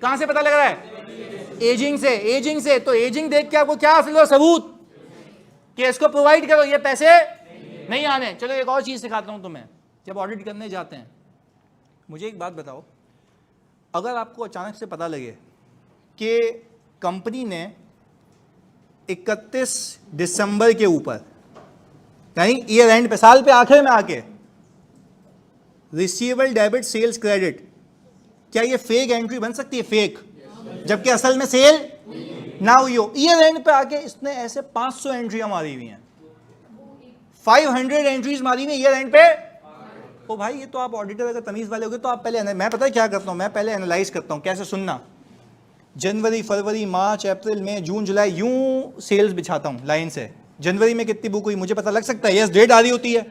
कहां से पता लग रहा है? एजिंग से। एजिंग से, तो एजिंग देख के आपको क्या हासिल हुआ? सबूत कि इसको प्रोवाइड करो, ये पैसे नहीं आने। चलो एक और चीज सिखाता हूं तुम्हें, जब ऑडिट करने जाते हैं मुझे एक बात बताओ, अगर आपको अचानक से पता लगे कि कंपनी ने 31 दिसंबर के ऊपर, यानी ईयर एंड पे, साल पे आखिर में आके, रिसीवेबल डेबिट सेल्स क्रेडिट, क्या ये फेक एंट्री बन सकती है? फेक, जबकि असल में सेल ना हुई हो। ईयर एंड पे आके इसने ऐसे 500 एंट्रियां मारी हुई हैं, 500 एंट्रीज मारी हुई ईयर एंड पे। ओ भाई ये तो आप ऑडिटर अगर तमीज वाले होगे तो आप पहले, मैं पता है क्या करता हूं, मैं पहले एनालाइज करता हूं। कैसे? सुनना, जनवरी फरवरी मार्च अप्रैल मई जून जुलाई, यूं सेल्स बिछाता हूं लाइन से। जनवरी में कितनी बुक हुई मुझे पता लग सकता है, यस डेट आ रही होती है,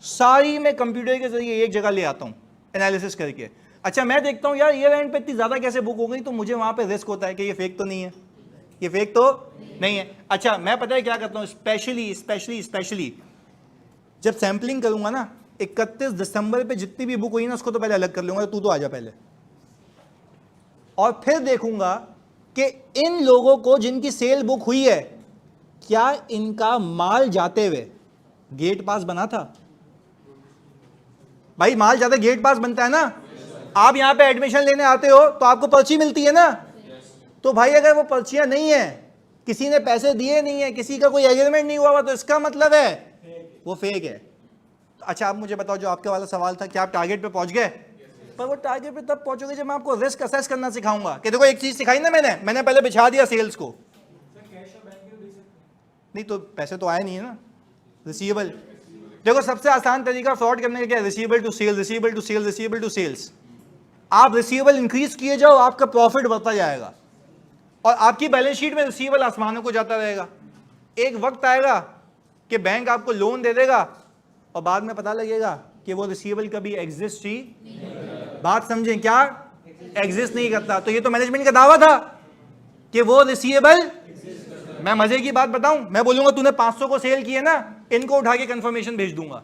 सारी मैं कंप्यूटर के जरिए एक जगह ले आता हूं एनालिसिस करके। अच्छा मैं देखता हूँ यार ईयर एंड पे इतनी ज्यादा कैसे बुक हो गई, तो मुझे वहां पे रिस्क होता है कि ये फेक तो नहीं है, ये फेक तो नहीं है। अच्छा मैं पता है क्या करता हूँ, स्पेशली जब सैंपलिंग करूंगा ना 31 दिसंबर पे जितनी भी बुक हुई ना उसको तो पहले अलग कर लूंगा, तू तो आ जा पहले, और फिर देखूंगा कि इन लोगों को जिनकी सेल बुक हुई है क्या इनका माल जाते हुए गेट पास बना था। भाई माल जाते गेट पास बनता है ना, आप यहां पे एडमिशन लेने आते हो तो आपको पर्ची मिलती है ना, तो भाई अगर वो पर्चियां नहीं है, किसी ने पैसे दिए नहीं है, किसी का कोई एग्रीमेंट नहीं हुआ तो इसका मतलब है वो फेक है। अच्छा आप मुझे बताओ, जो आपके वाला सवाल था, क्या आप टारगेट पे पहुंच गए? पर वो टारगेट पे तब पहुंचोगे जब मैं आपको रिस्क असेस करना सिखाऊंगा कि देखो एक चीज सिखाई ना मैंने पहले बिछा दिया सेल्स को, नहीं तो पैसे तो आए नहीं है ना, रिसीवेबल। देखो सबसे आसान तरीका फ्रॉड करने का क्या है, receivable to sell, receivable to sell, receivable to sales. आप रिसीवेबल इंक्रीज किए जाओ, आपका प्रॉफिट बढ़ता जाएगा और आपकी बैलेंस शीट में रिसीवेबल आसमानों को जाता रहेगा। एक वक्त आएगा कि बैंक आपको लोन दे देगा और बाद में पता लगेगा कि वो रिसीवेबल कभी एग्जिस्ट ही, बात समझें, क्या एग्जिस्ट नहीं करता। तो ये तो मैनेजमेंट का दावा था कि वो रिसीवेबल, मैं मजे की बात बताऊं, मैं बोलूंगा तूने 500 को सेल किए ना, इनको उठा के कंफर्मेशन भेज दूंगा।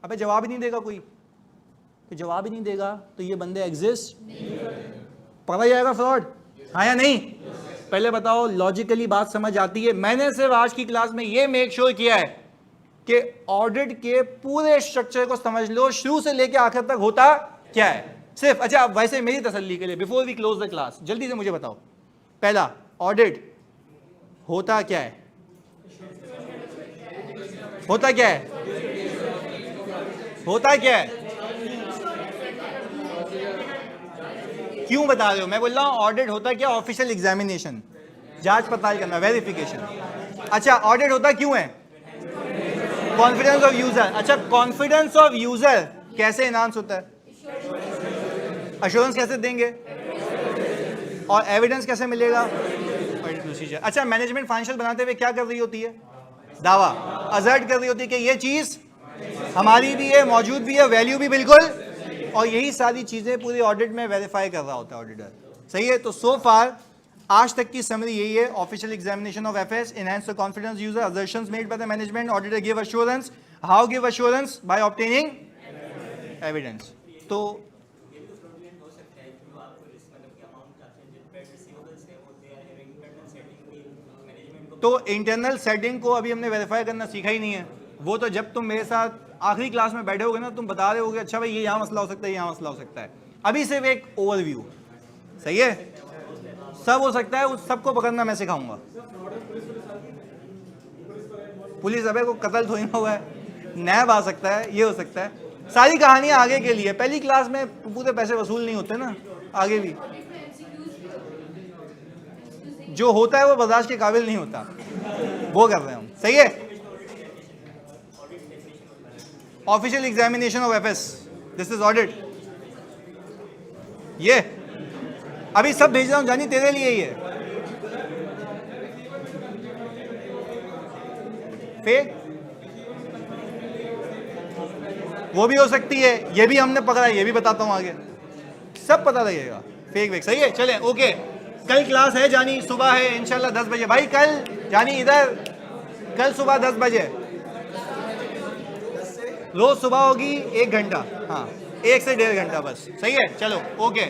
अबे जवाब ही नहीं देगा कोई, तो जवाब ही नहीं देगा तो ये बंदे एग्जिस्ट पकड़ा जाएगा फ्रॉड, हाँ या नहीं? पहले बताओ लॉजिकली बात समझ आती है? मैंने सिर्फ आज की क्लास में ये मेक श्योर किया है कि ऑडिट के पूरे स्ट्रक्चर को समझ लो, शुरू से लेकर आखिर तक होता क्या है सिर्फ। अच्छा अब वैसे मेरी तसल्ली के लिए before we close the class जल्दी से मुझे बताओ, पहला ऑडिट होता क्या है? होता क्या है? होता क्या है? क्यों बता रहे हो? मैं बोल रहा हूं ऑडिट होता क्या? ऑफिशियल एग्जामिनेशन, जांच पड़ताल करना, वेरिफिकेशन। अच्छा ऑडिट होता क्यों है? Confidence of user. अच्छा कॉन्फिडेंस ऑफ यूजर कैसे एनहांस होता है? अश्योरेंस कैसे देंगे और एविडेंस कैसे मिलेगा? प्रोसीजर। अच्छा मैनेजमेंट फाइनेंशियल बनाते हुए क्या कर रही होती है? दावा, अजर्ट कर रही होती है कि ये चीज हमारी भी है, मौजूद भी है, वैल्यू भी बिल्कुल, और यही सारी चीजें पूरी ऑडिट में वेरीफाई कर रहा होता है ऑडिटर। सही है? तो सो फार आज तक की समरी यही है, official examination of FS, enhance the confidence user, assertions made by the management, auditor give assurance. How give assurance? By obtaining evidence. तो इंटरनल सेटिंग को अभी हमने वेरीफाई करना सीखा ही नहीं है, वो तो जब तुम मेरे साथ आखिरी क्लास में बैठे होगे ना, तुम बता रहे होगे अच्छा भाई ये यहाँ मसला हो सकता है, यहाँ मसला हो सकता है। अभी सिर्फ एक ओवरव्यू, सही है? सब हो सकता है, उस सबको पकड़ना मैं सिखाऊंगा। पुलिस अबे को कत्ल थोड़ी ना हुआ है, नैब आ सकता है, ये हो सकता है, सारी कहानियां आगे के लिए। पहली क्लास में पूरे पैसे वसूल नहीं होते ना, आगे भी जो होता है वो बर्दाश्त के काबिल नहीं होता, वो कर रहे हैं हम। सही है? Official examination of FS, this is audit. ये अभी सब भेज रहा हूं जानी, तेरे लिए ही है। फेक वो भी हो सकती है, ये भी हमने पकड़ा है, ये भी बताता हूं आगे, सब पता लगेगा फेक वेक। सही है? चलें ओके। कल क्लास है जानी, सुबह है इंशाल्लाह 10 बजे। भाई कल जानी इधर, कल सुबह 10 बजे रोज सुबह होगी, 1 घंटा, हाँ 1 से 1.5 घंटा बस। सही है? चलो ओके।